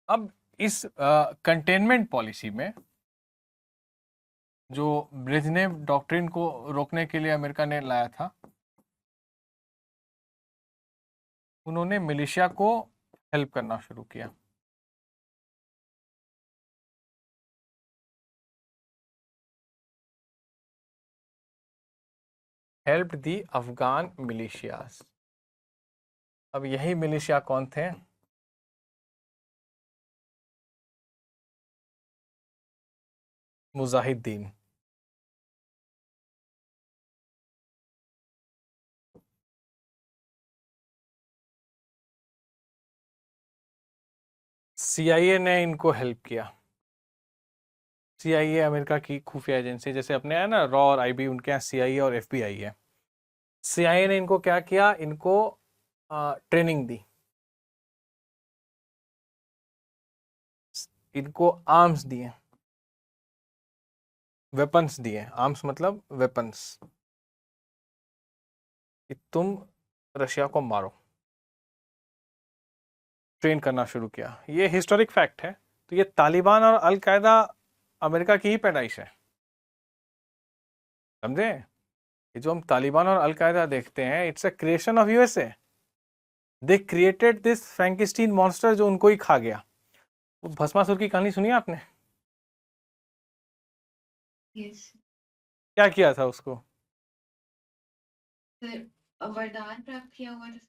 अब इस containment policy में जो ब्रेजनेव डॉक्ट्रिन को रोकने के लिए अमेरिका ने लाया था, उन्होंने मिलिशिया को हेल्प करना शुरू किया। हेल्प दी अफगान मिलिशियाज। अब यही मिलिशिया कौन थे? मुजाहिदीन। सीआईए ने इनको हेल्प किया। सीआईए अमेरिका की खुफिया एजेंसी, जैसे अपने है ना रॉ और आईबी, उनके यहाँ सीआईए और एफबीआई है। सीआईए ने इनको क्या किया? इनको ट्रेनिंग दी, इनको आर्म्स दिए, वेपन्स दिए। आर्म्स मतलब वेपन्स, कि तुम रशिया को मारो। ट्रेन करना शुरू किया। ये हिस्टोरिक फैक्ट है। तो ये तालिबान और अल कायदा अमेरिका की ही पैदाइश है, समझे? ये जो हम तालिबान और अल कायदा देखते हैं, it's a creation of USA. They created this Frankenstein monster जो उनको ही खा गया। वो भस्मासुर की कहानी सुनी आपने? yes. क्या किया था उसको? फिर वरदान प्राप्त किया हुआ था,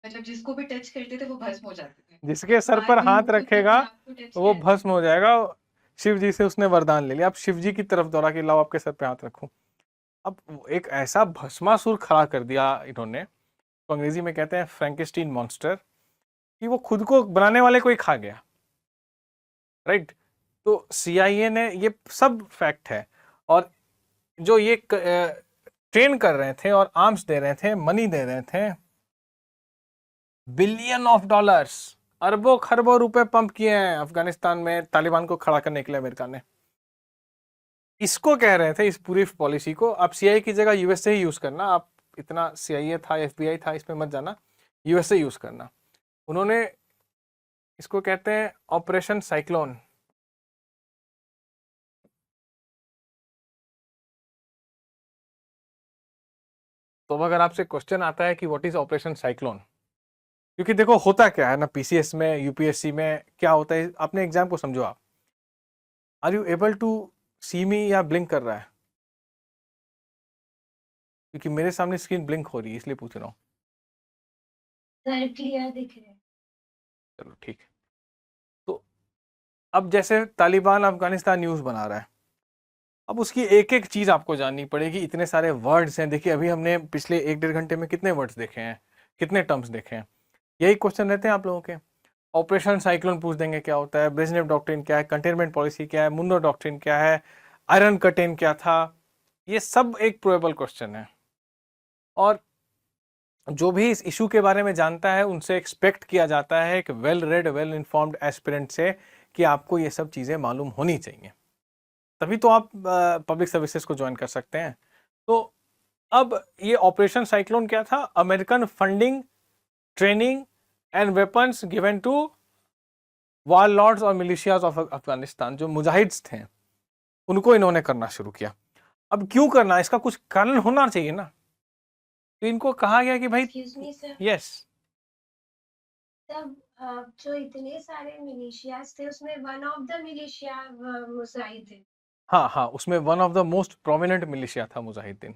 मतलब जिसको भी टच करते थे वो भस्म हो जाते थे। जिसके सर आज पर भी हाथ लोग खुद रखेगा अपने आप को टच वो किया। भस्म हो जाएगा। शिव जी से उसने वरदान ले लिया। अब शिव जी की तरफ दौड़ा के लाओ आपके सर पे हाथ रखूं। अब एक ऐसा भस्मासुर खड़ा कर दिया इन्होंने, तो अंग्रेजी में कहते हैं फ्रैंकिस्टीन मॉन्स्टर, कि वो खुद को बनाने वाले को ही खा गया। राइट? तो सीआईए ने, ये सब फैक्ट है। और जो ये ट्रेन कर रहे थे और आर्म्स दे रहे थे, मनी दे रहे थे, बिलियन ऑफ डॉलर्स, अरबों खरबों रुपए पंप किए हैं अफगानिस्तान में तालिबान को खड़ा करने के लिए अमेरिका ने। इसको कह रहे थे, इस पूरी पॉलिसी को, आप सीआईए की जगह यूएसए ही यूज करना। आप इतना सीआईए था, एफबीआई था, इसमें मत जाना, यूएसए यूज करना। उन्होंने, इसको कहते हैं ऑपरेशन साइक्लोन। तो अब अगर आपसे क्वेश्चन आता है कि व्हाट इज ऑपरेशन साइक्लोन, क्योंकि देखो होता क्या है ना, पीसीएस में, यूपीएससी में क्या होता है, अपने एग्जाम को समझो आप। आर यू एबल टू सी मी, या ब्लिंक कर रहा है? क्योंकि मेरे सामने स्क्रीन ब्लिंक हो रही है, इसलिए पूछ रहा हूँ। सर क्लियर दिख रहे हैं। चलो ठीक है। तो अब जैसे तालिबान अफगानिस्तान न्यूज बना रहा है, अब उसकी एक एक चीज आपको जाननी पड़ेगी। इतने सारे वर्ड्स हैं। देखिए अभी हमने पिछले 1-1.5 घंटे में कितने वर्ड्स देखे हैं, कितने टर्म्स देखे हैं। यही क्वेश्चन रहते हैं आप लोगों के। ऑपरेशन साइक्लोन पूछ देंगे क्या होता है, ब्रेजनेव डॉक्ट्रिन क्या है, कंटेनमेंट पॉलिसी क्या है, मुंडो डॉक्ट्रिन क्या है, आयरन कर्टेन क्या था। ये सब एक प्रोबेबल क्वेश्चन है। और जो भी इस इशू के बारे में जानता है, उनसे एक्सपेक्ट किया जाता है एक well read, well informed aspirant से, कि आपको ये सब चीजें मालूम होनी चाहिए, तभी तो आप पब्लिक सर्विसेज को ज्वाइन कर सकते हैं। तो अब ये ऑपरेशन साइक्लोन क्या था? American funding, training and weapons given to warlords और मिलिशियाज ऑफ अफगानिस्तान, जो मुजाहिद्स थे, उनको इन्होंने करना शुरू किया। अब क्यों करना, इसका कुछ कारण होना चाहिए ना। तो इनको कहा गया कि भाई, एक्सक्यूज मी सर, यस, तब जो इतने सारे मिलिशियाज थे उसमें one of the militia Mujahideen. हाँ हाँ, उसमें one of the most prominent militia था मुजाहिदीन।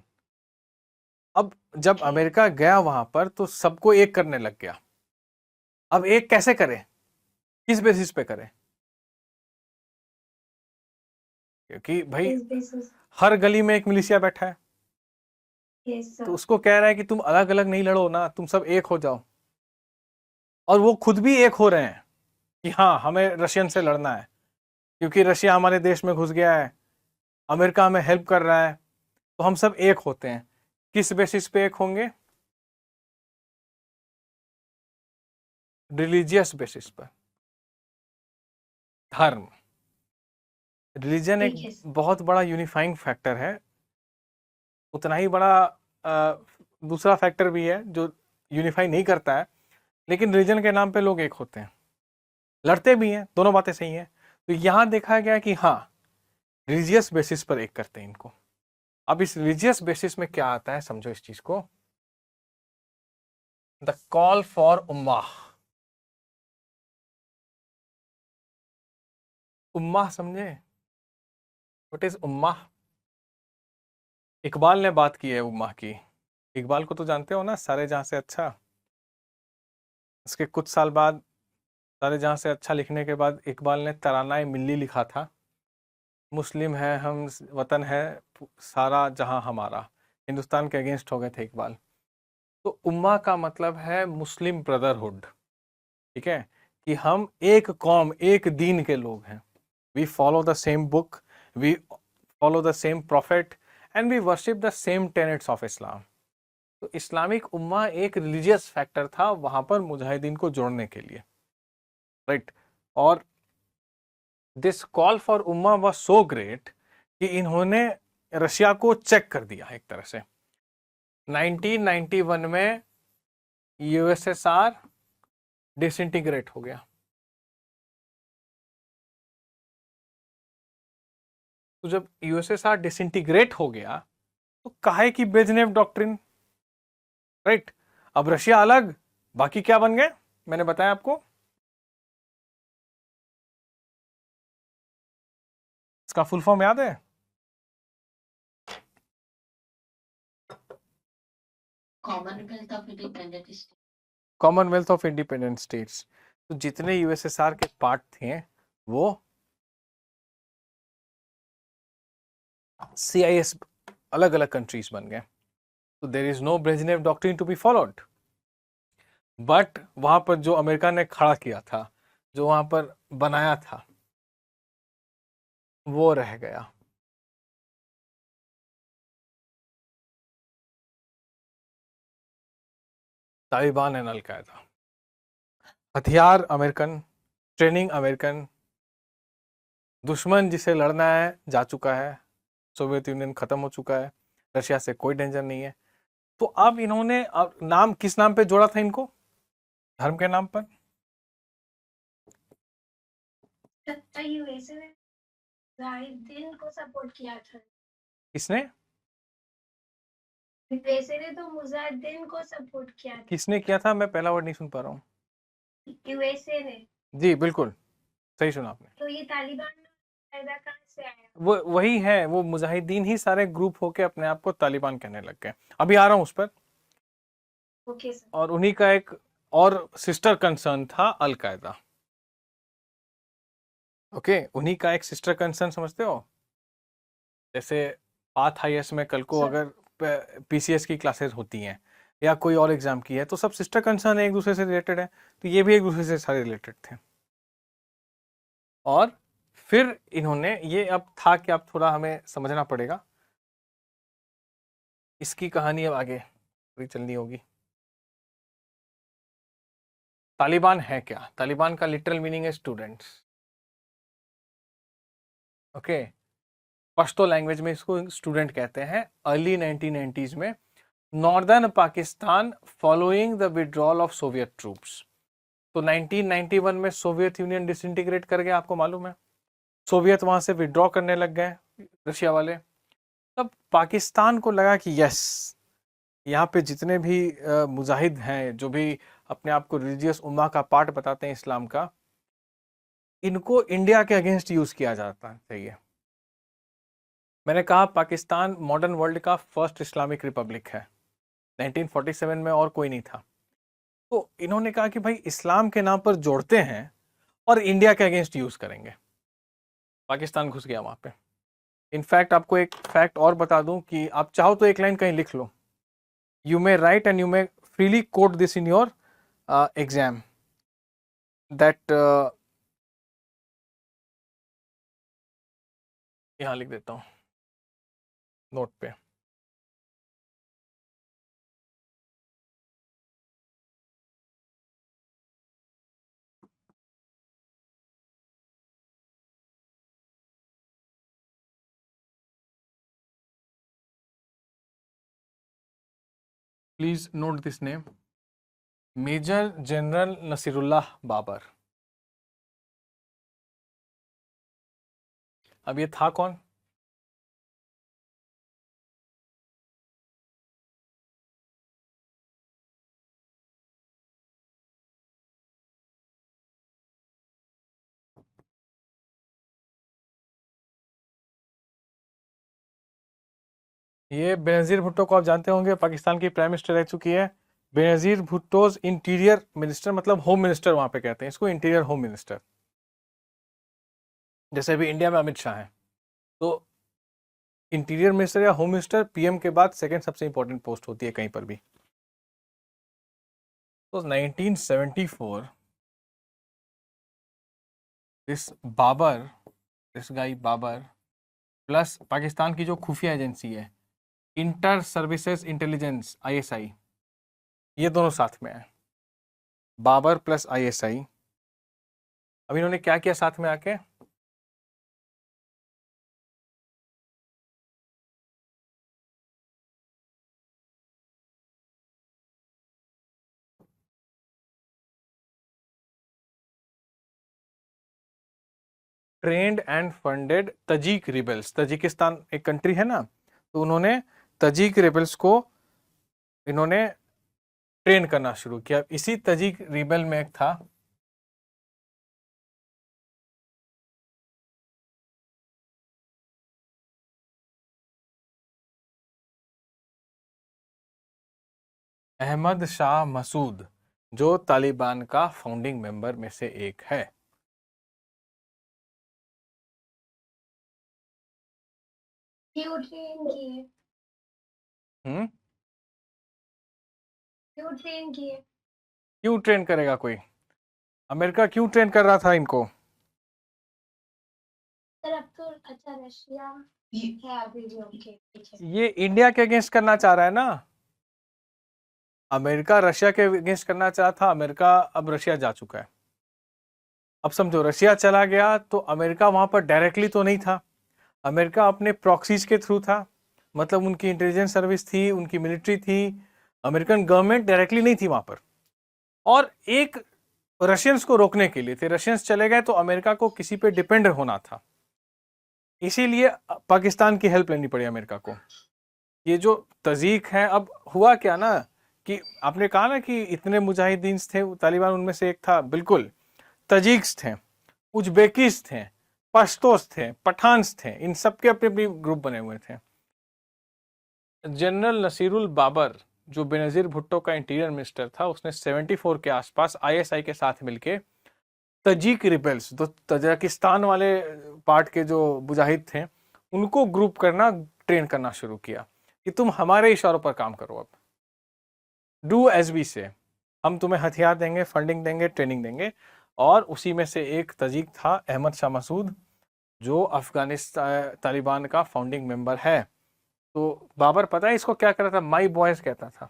अब जब ओके। अमेरिका गया वहां पर, तो सबको एक करने लग गया। अब एक कैसे करे, किस बेसिस पे करे? क्योंकि भाई किस बेसिस? हर गली में एक मिलिशिया बैठा है, यस तो सर। उसको कह रहा है कि तुम अलग अलग नहीं लड़ो ना, तुम सब एक हो जाओ। और वो खुद भी एक हो रहे हैं कि हाँ, हमें रशियन से लड़ना है, क्योंकि रशिया हमारे देश में घुस गया है, अमेरिका हमें हेल्प कर रहा है, तो हम सब एक होते हैं। किस बेसिस पे एक होंगे? रिलीजियस बेसिस पर, धर्म। रिलीजन एक ठीक है। बहुत बड़ा यूनिफाइंग फैक्टर है। उतना ही बड़ा दूसरा फैक्टर भी है जो यूनिफाई नहीं करता है, लेकिन रिलीजन के नाम पे लोग एक होते हैं। लड़ते भी हैं, दोनों बातें सही हैं। तो यहां देखा गया कि हाँ, रिलीजियस बेसिस पर एक करते हैं इनको। अब इस रिलीजियस बेसिस में क्या आता है, समझो इस चीज को। The call for ummah. उम्माह समझे? व्हाट इज उम्माह? इकबाल ने बात की है उम्माह की। इकबाल को तो जानते हो ना, सारे जहां से अच्छा। उसके कुछ साल बाद, सारे जहां से अच्छा लिखने के बाद, इकबाल ने तराना मिल्ली लिखा था। मुस्लिम है हम, वतन है सारा जहां हमारा। हिंदुस्तान के अगेंस्ट हो गए थे इकबाल। तो उम्मा का मतलब है मुस्लिम ब्रदरहुड। ठीक है, कि हम एक कौम, एक दीन के लोग हैं। We follow the same book, we follow the same profit, and we worship the same tenets of Islam. तो इस्लामिक उम्मा एक रिलीजियस फैक्टर था वहां पर मुजाहिदीन को जोड़ने के लिए, राइट। और this call for Umma was so great कि इन्होंने रशिया को चेक कर दिया एक तरह से। 1991 में यूएसएसआर डिसइंटीग्रेट हो गया। तो जब यूएसएसआर डिसइंटीग्रेट हो गया तो काहे की ब्रेजनेव डॉक्ट्रिन, राइट। अब रशिया अलग, बाकी क्या बन गए, मैंने बताया आपको। इसका फुल फॉर्म याद है? Commonwealth of independent state. Commonwealth of independent states. तो जितने यूएसएसआर के पार्ट थे वो सीआईएस अलग अलग कंट्रीज बन गए। तो there is no Brezhnev doctrine to be followed. But वहां पर जो अमेरिका ने खड़ा किया था, जो वहां पर बनाया था, वो रह गया। तालिबान एंड अलकायदा, हथियार अमेरिकन, ट्रेनिंग अमेरिकन, दुश्मन जिसे लड़ना है जा चुका है, सोवियत यूनियन खत्म हो चुका है, रशिया से कोई डेंजर नहीं है। तो अब इन्होंने, अब नाम किस नाम पे जोड़ा था इनको, धर्म के नाम पर? यूएसए ने मुजाहिदीन को सपोर्ट किया था। किसने? यूएसए ने तो मुजाहिदीन को सपोर्ट किया था। किसने किया था? मैं पहला वर्ड नहीं सुन पा रहा हूँ। यूएसए ने। जी बिल्कुल सही सुना आपने। तो ये तालिबान पैदा कहाँ से आया? वो वही है, वो मुजाहिदीन ही सारे ग्रुप होके अपने आप को तालिबान कहने लग गए। अभी आ रहा हूँ उस पर। Okay sir. और उन्हीं का एक और सिस्टर कंसर्न था अलकायदा। ओके, उन्हीं का एक सिस्टर कंसर्न समझते हो? जैसे पाथ हाईएस में कल को सर। अगर पीसीएस की क्लासेस होती हैं या कोई और एग्जाम की है, तो सब सिस्टर कंसर्न है, एक दूसरे से रिलेटेड है। तो ये भी एक दूसरे से सारे रिलेटेड थे। और फिर इन्होंने ये, अब था कि अब थोड़ा हमें समझना पड़ेगा, इसकी कहानी अब आगे पूरी चलनी होगी। तालिबान है क्या? तालिबान का लिटरल मीनिंग है स्टूडेंट्स। ओके, पश्तो लैंग्वेज में इसको स्टूडेंट कहते हैं। अर्ली 1990s में northern Pakistan following the withdrawal of Soviet troops. तो 1991 में सोवियत यूनियन डिसइंटीग्रेट कर गया, आपको मालूम है। सोवियत वहां से विड्रॉ करने लग गए रशिया वाले। तब पाकिस्तान को लगा कि यस, यहाँ पे जितने भी मुजाहिद हैं, जो भी अपने आप को रिलीजियस उम्मा का पार्ट बताते हैं इस्लाम का, इनको इंडिया के अगेंस्ट यूज किया जाता चाहिए। मैंने कहा पाकिस्तान मॉडर्न वर्ल्ड का फर्स्ट इस्लामिक रिपब्लिक है, 1947 में और कोई नहीं था। तो इन्होंने कहा कि भाई इस्लाम के नाम पर जोड़ते हैं और इंडिया के अगेंस्ट यूज करेंगे। पाकिस्तान घुस गया वहां पे। इनफैक्ट आपको एक फैक्ट और बता दूं कि आप चाहो तो एक लाइन कहीं लिख लो। You may write and you may freely quote this in your exam that, यहां लिख देता हूं नोट पे। Please note this name, major general Naseerullah Babar. अब ये था कौन? ये बेनज़ीर भुट्टो को आप जानते होंगे, पाकिस्तान की प्राइम मिनिस्टर रह चुकी है। बेनज़ीर भुट्टोज इंटीरियर मिनिस्टर, मतलब होम मिनिस्टर वहां पे कहते हैं इसको, इंटीरियर होम मिनिस्टर। जैसे अभी इंडिया में अमित शाह है, तो इंटीरियर मिनिस्टर या होम मिनिस्टर पीएम के बाद सेकंड सबसे इंपॉर्टेंट पोस्ट होती है कहीं पर भी। तो 1974 this Babar, this guy Babar plus Pakistan की जो खुफिया एजेंसी है इंटर सर्विसेज इंटेलिजेंस आईएसआई, ये दोनों साथ में है। Babar plus ISI. अब इन्होंने क्या किया साथ में आके? Trained and funded Tajik rebels. Tajikistan एक कंट्री है ना, तो उन्होंने तजीक रिबेल्स को इन्होंने ट्रेन करना शुरू किया। इसी तजीक रिबेल में एक था अहमद शाह मसूद, जो तालिबान का फाउंडिंग मेंबर में से एक है। क्यों ट्रेन किए? हम्म, क्यों ट्रेन किए? क्यों ट्रेन करेगा कोई? अमेरिका क्यों ट्रेन कर रहा था इनको? सर अब तो अच्छा रशिया है अभी भी उनके पीछे। ये इंडिया के अगेंस्ट करना चाह रहा है ना। अमेरिका रशिया के अगेंस्ट करना चाहा था, अमेरिका अब रशिया जा चुका है। अब समझो, रशिया चला गया तो अमेरिका वहां पर डायरेक्टली तो नहीं था, अमेरिका अपने प्रॉक्सीज के थ्रू था, मतलब उनकी इंटेलिजेंस सर्विस थी, उनकी मिलिट्री थी, अमेरिकन गवर्नमेंट डायरेक्टली नहीं थी वहां पर। और एक रशियंस को रोकने के लिए थे, रशियंस चले गए तो अमेरिका को किसी पे डिपेंड होना था, इसीलिए पाकिस्तान की हेल्प लेनी पड़ी अमेरिका को। ये जो तजीक है, अब हुआ क्या ना कि आपने कहा ना कि इतने मुजाहिदीन थे तालिबान, उनमें से एक था बिल्कुल, तजीक्स थे, उज्बेकिस थे, पश्तोस थे, पठान्स थे, इन सबके अपने अपने ग्रुप बने हुए थे। जनरल नसीरुल बाबर, जो बेनज़ीर भुट्टो का इंटीरियर मिनिस्टर था, उसने 74 के आसपास आईएसआई के साथ मिलके तजीक रिबेल्स, जो तजाकिस्तान वाले पार्ट के जो मुजाहिद थे, उनको ग्रुप करना, ट्रेन करना शुरू किया कि तुम हमारे इशारों पर काम करो, अब डू एज वी से, हम तुम्हें हथियार देंगे, फंडिंग देंगे, ट्रेनिंग देंगे। और उसी में से एक तजीक था अहमद शाह मसूद, जो अफगानिस्तान तालिबान का फाउंडिंग मेंबर है। तो बाबर पता है इसको क्या कर रहा था? माई बॉयज कहता था।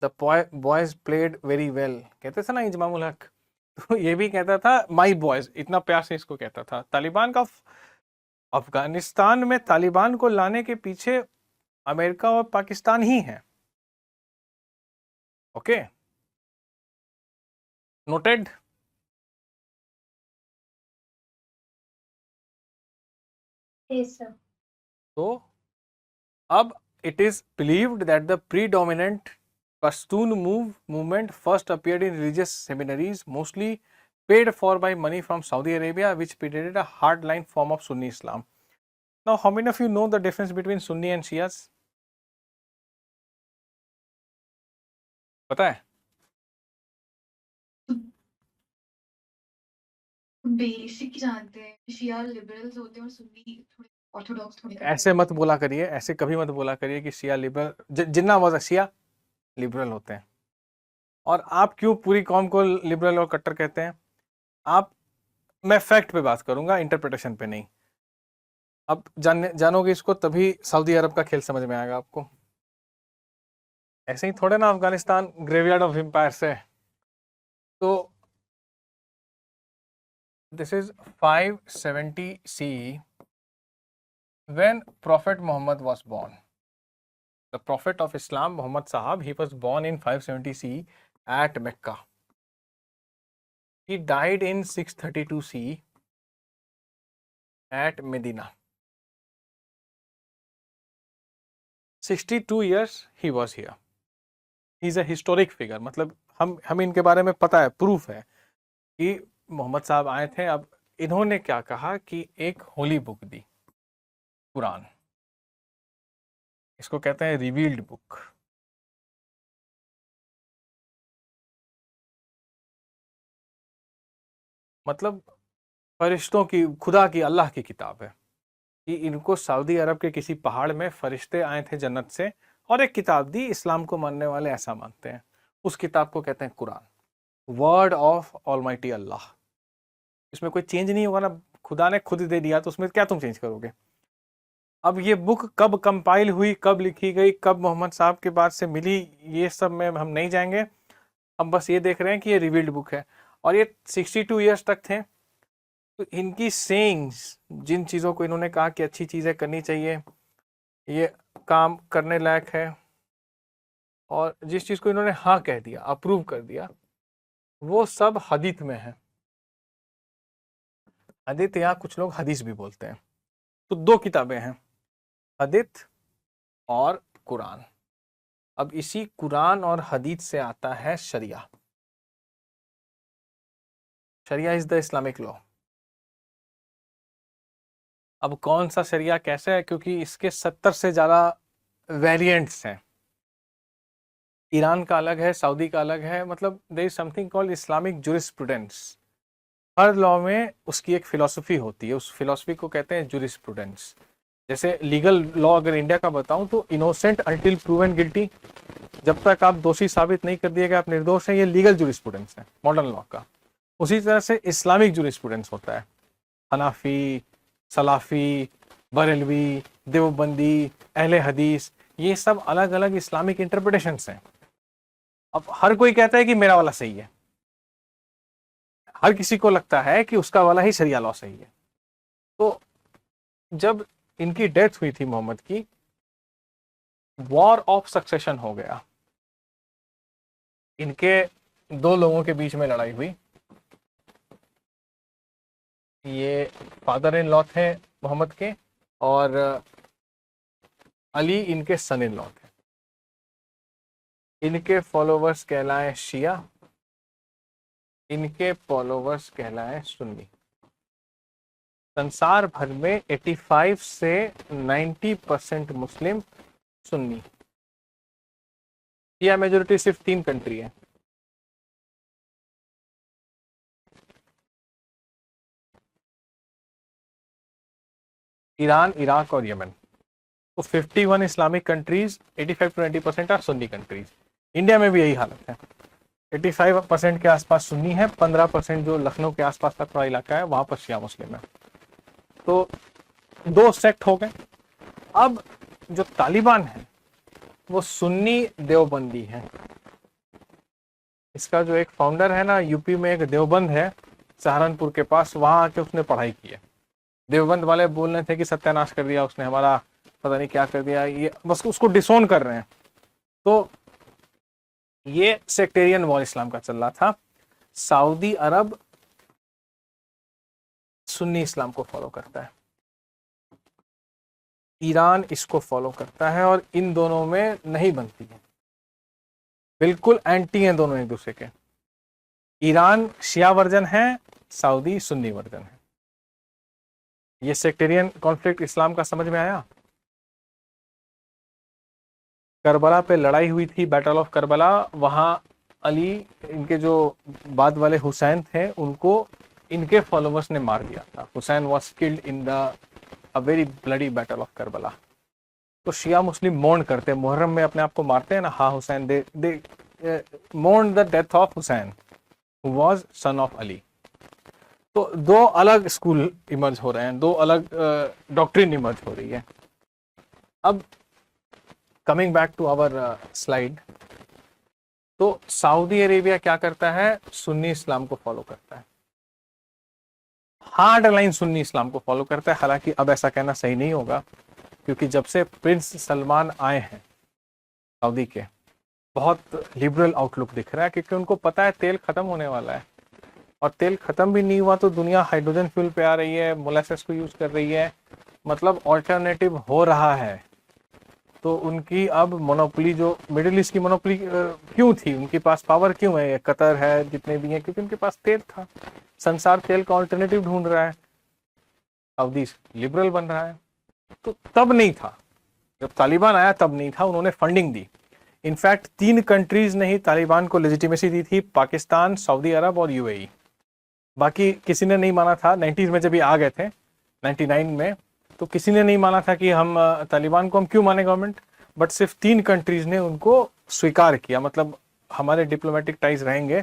The boys played very well कहते थे ना इंजमामुल हक, तो ये भी कहता था माई बॉयज, इतना प्यार से इसको कहता था। तालिबान का अफगानिस्तान में तालिबान को लाने के पीछे अमेरिका और पाकिस्तान ही है। Okay, noted. Yes sir. तो अब it is believed that the predominant Pashtun movement first appeared in religious seminaries, mostly paid for by money from Saudi Arabia, which predated a hardline form of Sunni Islam. Now, how many of you know the difference between Sunni and Shias? पता है? Basic जानते हैं, शिया liberals होते हैं और सुन्नी थोड़े Orthodox थोड़े ऐसे मत बोला करिए, ऐसे कभी मत बोला करिए कि शिया लिबरल, जिन्ना वाजा शिया लिबरल होते हैं। और आप क्यों पूरी कौम को लिबरल और कट्टर कहते हैं? आप, मैं फैक्ट पे बात करूंगा, इंटरप्रिटेशन पे नहीं। अब जानोगे इसको तभी सऊदी अरब का खेल समझ में आएगा आपको। ऐसे ही थोड़े ना अफगानिस्तान ग्रेवयार्ड ऑफ एम्पायर्स है। तो this is 570 CE when Prophet Muhammad was born. The Prophet of Islam, Muhammad Sahab, he was born in 570 CE at Mecca. he died in 632 CE at Medina. 62 years he was here. He is a historic figure. मतलब हम इनके बारे में पता है, proof है कि मोहम्मद साहब आए थे। अब इन्होंने क्या कहा कि एक होली बुक दी, कुरान, इसको कहते हैं रिवील्ड बुक। मतलब फरिश्तों की, खुदा की, अल्लाह की किताब है कि इनको सऊदी अरब के किसी पहाड़ में फरिश्ते आए थे जन्नत से और एक किताब दी। इस्लाम को मानने वाले ऐसा मानते हैं। उस किताब को कहते हैं कुरान, वर्ड ऑफ ऑलमाइटी अल्लाह। इसमें कोई चेंज नहीं होगा ना, खुदा ने खुद दे दिया तो उसमें क्या तुम चेंज करोगे। अब ये बुक कब कंपाइल हुई, कब लिखी गई, कब मोहम्मद साहब के बाद से मिली, ये सब में हम नहीं जाएंगे। हम बस ये देख रहे हैं कि ये रिवील्ड बुक है और ये 62 ईयर्स तक थे। तो इनकी सेइंग्स, जिन चीज़ों को इन्होंने कहा कि अच्छी चीज़ें करनी चाहिए, ये काम करने लायक है, और जिस चीज़ को इन्होंने हाँ कह दिया, अप्रूव कर दिया, वो सब हदीथ में है। हदीथ, या कुछ लोग हदीस भी बोलते हैं। तो दो किताबें हैं, हदीथ और कुरान। अब इसी कुरान और हदीथ से आता है शरिया। शरिया इज द इस्लामिक लॉ। अब कौन सा शरिया कैसे है, क्योंकि इसके 70 से ज़्यादा वेरिएंट्स हैं। ईरान का अलग है, सऊदी का अलग है। मतलब there is something called Islamic jurisprudence. हर लॉ में उसकी एक फिलॉसफी होती है, उस फिलॉसफी को कहते हैं जुरिस्प्रूडेंस। जैसे लीगल लॉ अगर इंडिया का बताऊं तो इनोसेंट अंटिल प्रूवन गिल्टी, जब तक आप दोषी साबित नहीं कर दिए गए आप निर्दोष हैं, ये लीगल जुरिस्प्रूडेंस है मॉडर्न लॉ का। उसी तरह से इस्लामिक जुरिस्प्रूडेंस होता है, हनाफी, सलाफी, बरेलवी, देवबंदी, अहले हदीस, ये सब अलग अलग इस्लामिक इंटरप्रिटेशंस हैं। अब हर कोई कहता है कि मेरा वाला सही है, हर किसी को लगता है कि उसका वाला ही शरिया लॉ सही है। तो जब इनकी डेथ हुई थी मोहम्मद की, वॉर ऑफ सक्सेशन हो गया। इनके दो लोगों के बीच में लड़ाई हुई। ये फादर इन लॉ थे मोहम्मद के और अली इनके सन इन लॉ थे। इनके फॉलोवर्स कहलाए शिया, इनके फॉलोवर्स कहलाए सुन्नी। संसार भर में 85 से 90% मुस्लिम सुन्नी। शिया मेजोरिटी सिर्फ 3 कंट्री है, ईरान, इराक और यमन। तो 51 Islamic countries, 85 to 90% are Sunni countries. India में भी यही हालत है, 85% के आसपास सुन्नी है, 15% जो लखनऊ के आसपास का थोड़ा इलाका है वहां पर शिया मुस्लिम है। तो दो सेक्ट हो गए। अब जो तालिबान है वो सुन्नी देवबंदी है। इसका जो एक फाउंडर है ना, यूपी में एक देवबंद है सहारनपुर के पास, वहां आके उसने पढ़ाई की है। देवबंद वाले बोल रहे थे कि सत्यानाश कर दिया उसने हमारा, पता नहीं क्या कर दिया, ये बस उसको डिसोन कर रहे हैं। तो ये सेक्टेरियन वॉर इस्लाम का चल रहा था। सऊदी अरब सुन्नी इस्लाम को फॉलो करता है, ईरान इसको फॉलो करता है, और इन दोनों में नहीं बनती है, बिल्कुल एंटी हैं दोनों एक दूसरे के। ईरान शिया वर्जन है, सऊदी सुन्नी वर्जन है। ये सेक्टेरियन कॉन्फ्लिक्ट इस्लाम का समझ में आया। करबला पे लड़ाई हुई थी, बैटल ऑफ करबला। वहां अली, इनके जो बाद वाले हुसैन थे, उनको इनके फॉलोवर्स ने मार दिया था। Hussain was killed in the a very bloody battle of Karbala. तो शिया मुस्लिम मोर्न करते हैं, मुहर्रम में अपने आप को मारते हैं ना, हा Hussain, they mourn the death of Hussain who was son of Ali. तो दो अलग स्कूल इमर्ज हो रहे हैं, दो अलग डॉक्ट्रिन इमर्ज हो रही है। अब coming back to our slide, तो सऊदी अरेबिया क्या करता है, सुन्नी इस्लाम को फॉलो करता है, हार्ड लाइन सुन्नी इस्लाम को फॉलो करता है। हालांकि अब ऐसा कहना सही नहीं होगा, क्योंकि जब से प्रिंस सलमान आए हैं सऊदी के, बहुत लिबरल आउटलुक दिख रहा है, क्योंकि उनको पता है तेल खत्म होने वाला है। और तेल खत्म भी नहीं हुआ तो दुनिया हाइड्रोजन फ्यूल पे आ रही है, मोलासेस को यूज कर रही है, मतलब ऑल्टरनेटिव हो रहा है। तो उनकी अब मोनोपोली, जो मिडिल ईस्ट की मोनोपोली क्यों थी, उनके पास पावर क्यों है, कतर है, जितने भी हैं, क्योंकि उनके पास तेल था। संसार तेल का ऑल्टरनेटिव ढूंढ रहा है, सऊदी लिबरल बन रहा है। तो तब नहीं था, जब तालिबान आया तब नहीं था, उन्होंने फंडिंग दी। इनफैक्ट 3 कंट्रीज ने ही तालिबान को लेजिटिमेसी दी थी, पाकिस्तान, सऊदी अरब और यूएई। बाकी किसी ने नहीं माना था। 90s में जब ये आ गए थे 99 में, तो किसी ने नहीं माना था कि हम तालिबान को हम क्यों माने गवर्नमेंट, बट सिर्फ 3 कंट्रीज ने उनको स्वीकार किया, मतलब हमारे डिप्लोमेटिक टाइज रहेंगे,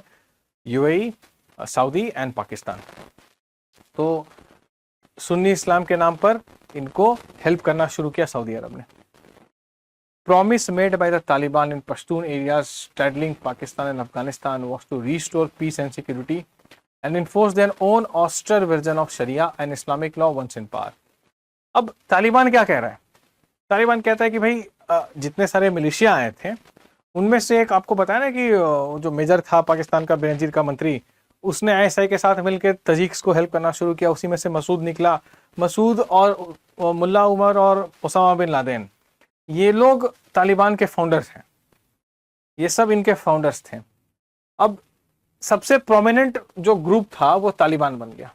यूएई, सऊदी एंड पाकिस्तान। तो सुन्नी इस्लाम के नाम पर इनको हेल्प करना शुरू किया सऊदी अरब ने। Promise made by the Taliban in Pashtun areas straddling Pakistan and Afghanistan was to restore peace and security and enforce their own austere version of Sharia and Islamic law once in power. अब तालिबान क्या कह रहा है? तालिबान कहता है कि भाई जितने सारे मिलिशिया आए थे उनमें से एक, आपको बताया ना कि जो मेजर था पाकिस्तान का, बेनजीर का मंत्री, उसने आईएसआई के साथ मिलकर तजीक्स को हेल्प करना शुरू किया। उसी में से मसूद निकला। मसूद और मुल्ला उमर और ओसामा बिन लादेन, ये लोग तालिबान के फाउंडर्स हैं, ये सब इनके फाउंडर्स थे। अब सबसे प्रोमिनेंट जो ग्रुप था वो तालिबान बन गया,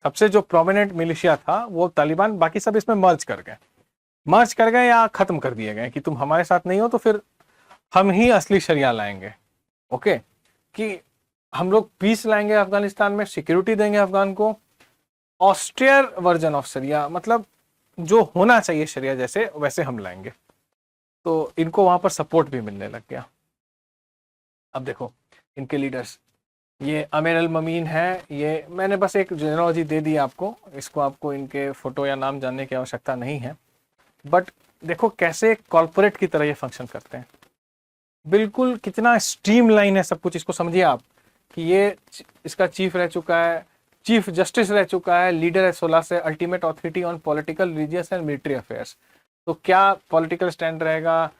सबसे जो प्रोमिनेंट मिलिशिया था वो तालिबान, बाकी सब इसमें मर्ज कर गए या खत्म कर दिए गए कि तुम हमारे साथ नहीं हो तो फिर हम ही असली शरिया लाएंगे। ओके, कि हम लोग पीस लाएंगे अफगानिस्तान में, सिक्योरिटी देंगे अफगान को, ऑस्ट्रियर वर्जन ऑफ शरिया, मतलब जो होना चाहिए शरिया जैसे, वैसे हम लाएंगे। तो इनको वहां पर सपोर्ट भी मिलने लग गया। अब देखो इनके लीडर्स, ये अमीर अल ममीन है, ये मैंने बस एक जेनोलॉजी दे दी आपको, इसको आपको इनके फोटो या नाम जानने की आवश्यकता नहीं है। बट देखो कैसे कॉर्पोरेट की तरह ये फंक्शन करते हैं, बिल्कुल कितना स्ट्रीमलाइन है सब कुछ। इसको समझिए आप कि ये इसका चीफ रह चुका है, चीफ जस्टिस रह चुका है, लीडर है 16 से, ultimate authority on political, religious and military affairs. तो क्या पॉलिटिकल स्टैंड रहेगा,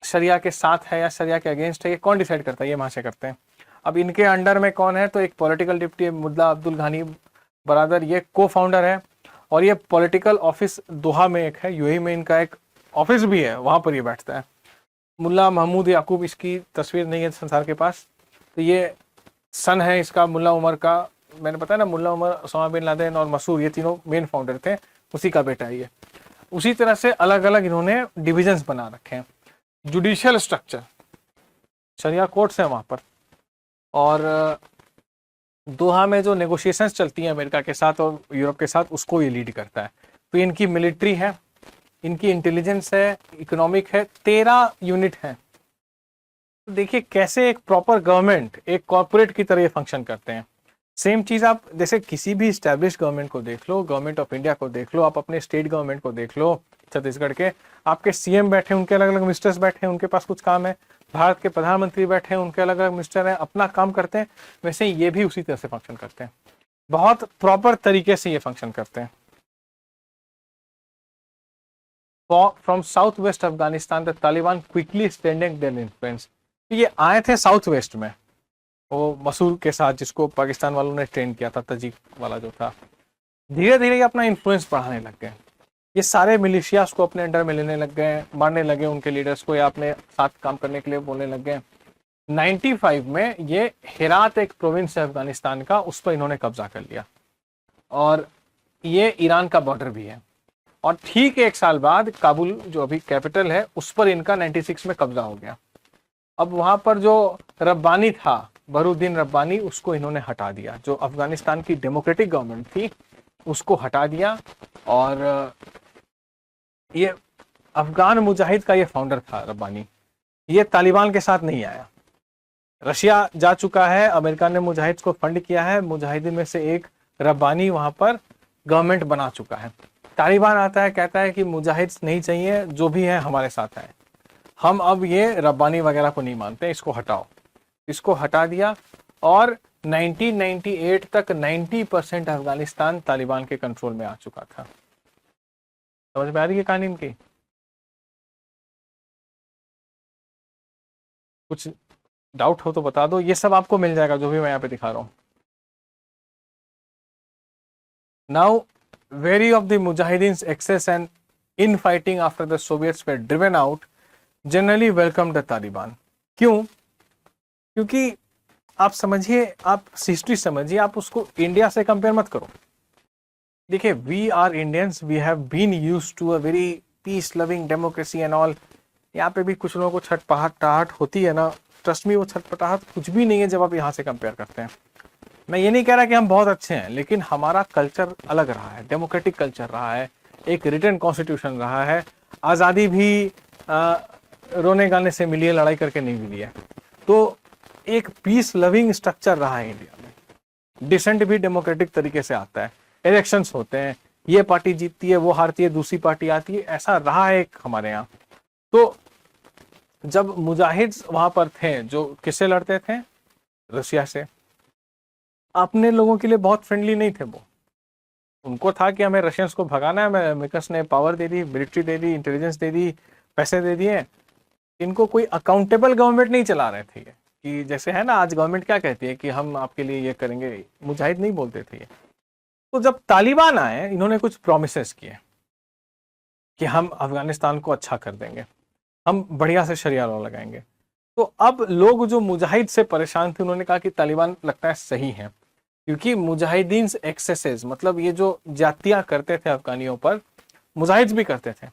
शरिया के साथ है या शरिया के अगेंस्ट है, ये कौन डिसाइड करता है? ये वहां से करते हैं। अब इनके अंडर में कौन है? तो एक पॉलिटिकल डिप्टी मुल्ला अब्दुल घानी बरादर, ये को फाउंडर है, और ये पॉलिटिकल ऑफिस दोहा में एक है, यूएई में इनका एक ऑफिस भी है, वहां पर ये बैठता है। मुल्ला महमूद याकूब, इसकी तस्वीर नहीं है संसार के पास, तो ये सन है इसका मुल्ला उमर का। मैंने बताया ना, मुल्ला उमर, ओसामा बिन लादेन और मसूद, ये तीनों मेन फाउंडर थे, उसी का बेटा है ये। उसी तरह से अलग अलग इन्होंने डिविजन्स बना रखे हैं। जुडिशियल स्ट्रक्चर, शरिया कोर्ट्स हैं वहाँ पर, और दोहा में जो नेगोशिएशंस चलती हैं अमेरिका के साथ और यूरोप के साथ, उसको ये लीड करता है। तो इनकी मिलिट्री है, इनकी इंटेलिजेंस है, इकोनॉमिक है, 13 यूनिट है। तो देखिए कैसे एक प्रॉपर गवर्नमेंट एक कॉर्पोरेट की तरह ये फंक्शन करते हैं। सेम चीज़ आप जैसे किसी भी स्टैब्लिश गवर्नमेंट को देख लो, गवर्नमेंट ऑफ इंडिया को देख लो, आप अपने स्टेट गवर्नमेंट को देख लो, छत्तीसगढ़ के आपके सीएम बैठे, उनके अलग अलग मिनिस्टर्स बैठे हैं, उनके पास कुछ काम है। भारत के प्रधानमंत्री बैठे हैं, उनके अलग अलग मिनिस्टर हैं, अपना काम करते हैं। वैसे ये भी उसी तरह से फंक्शन करते हैं, बहुत प्रॉपर तरीके से ये फंक्शन करते हैं। From south west Afghanistan the Taliban quickly extending their influence. ये आए थे साउथ वेस्ट में, वो मसूद के साथ, जिसको पाकिस्तान वालों ने ट्रेन किया था, तजीक वाला जो था। धीरे धीरे ये अपना इन्फ्लुएंस बढ़ाने लग गए। ये सारे मिलिशियास को अपने अंडर में लेने लग गए, मारने लगे उनके लीडर्स को, या अपने साथ काम करने के लिए बोलने लग गए। 95 में ये हेरात एक प्रोविंस है अफगानिस्तान का, उस पर इन्होंने कब्जा कर लिया, और ये ईरान का बॉर्डर भी है। और ठीक 1 साल बाद काबुल जो अभी कैपिटल है, उस पर इनका 96 में कब्जा हो गया। अब वहां पर जो रब्बानी था, बहरूद्दीन रब्बानी, उसको इन्होंने हटा दिया। जो अफगानिस्तान की डेमोक्रेटिक गवर्नमेंट थी उसको हटा दिया, और ये अफगान मुजाहिद का ये फाउंडर था रब्बानी। ये तालिबान के साथ नहीं आया, रशिया जा चुका है, अमेरिका ने मुजाहिद को फंड किया है, मुजाहिदीन में से एक रब्बानी वहां पर गवर्नमेंट बना चुका है। तालिबान आता है, कहता है कि मुजाहिद नहीं चाहिए, जो भी है हमारे साथ है, हम अब ये रब्बानी वगैरह को नहीं मानते, इसको हटाओ। इसको हटा दिया, और 1998 तक 90% अफगानिस्तान तालिबान के कंट्रोल में आ चुका था। समझ में आ रही है कहानी इनकी? कुछ डाउट हो तो बता दो, ये सब आपको मिल जाएगा जो भी मैं यहाँ पे दिखा रहा हूँ। Now weary of the mujahideens excess and infighting after the Soviets were driven out generally welcome the Taliban. क्यों? क्योंकि आप समझिए, आप हिस्ट्री समझिए, आप उसको इंडिया से कंपेयर मत करो। देखिए, we are Indians, we have been used to a very peace loving democracy and all. यहाँ पे भी कुछ लोगों को छटपटाहट होती है ना, ट्रस्ट मी, वो छटपटाहट कुछ भी नहीं है जब आप यहाँ से कंपेयर करते हैं। मैं ये नहीं कह रहा कि हम बहुत अच्छे हैं, लेकिन हमारा कल्चर अलग रहा है, डेमोक्रेटिक कल्चर रहा है, एक रिटन कॉन्स्टिट्यूशन रहा है, आज़ादी भी रोने गाने से मिली है, लड़ाई करके नहीं मिली है। तो एक पीस लविंग स्ट्रक्चर रहा है इंडिया में, डिसेंट भी डेमोक्रेटिक तरीके से आता है, इलेक्शंस होते हैं, ये पार्टी जीतती है, वो हारती है, दूसरी पार्टी आती है, ऐसा रहा है एक हमारे यहाँ। तो जब मुजाहिद वहां पर थे, जो किससे लड़ते थे? रशिया से। अपने लोगों के लिए बहुत फ्रेंडली नहीं थे वो, उनको था कि हमें रशियंस को भगाना है, अमेरिकन ने पावर दे दी, मिलिट्री दे दी, इंटेलिजेंस दे दी, पैसे दे दिए। इनको कोई अकाउंटेबल गवर्नमेंट नहीं चला रहे थे ये, कि जैसे है ना आज गवर्नमेंट क्या कहती है कि हम आपके लिए ये करेंगे, मुजाहिद नहीं बोलते थे ये। तो जब तालिबान आए, इन्होंने कुछ प्रोमिसेस किए कि हम अफगानिस्तान को अच्छा कर देंगे, हम बढ़िया से शरिया लॉ लगाएंगे। तो अब लोग जो मुजाहिद से परेशान थे, उन्होंने कहा कि तालिबान लगता है सही है, क्योंकि मुजाहिदीन एक्सेसेस, मतलब ये जो जातियां करते थे अफगानियों पर, मुजाहिद भी करते थे।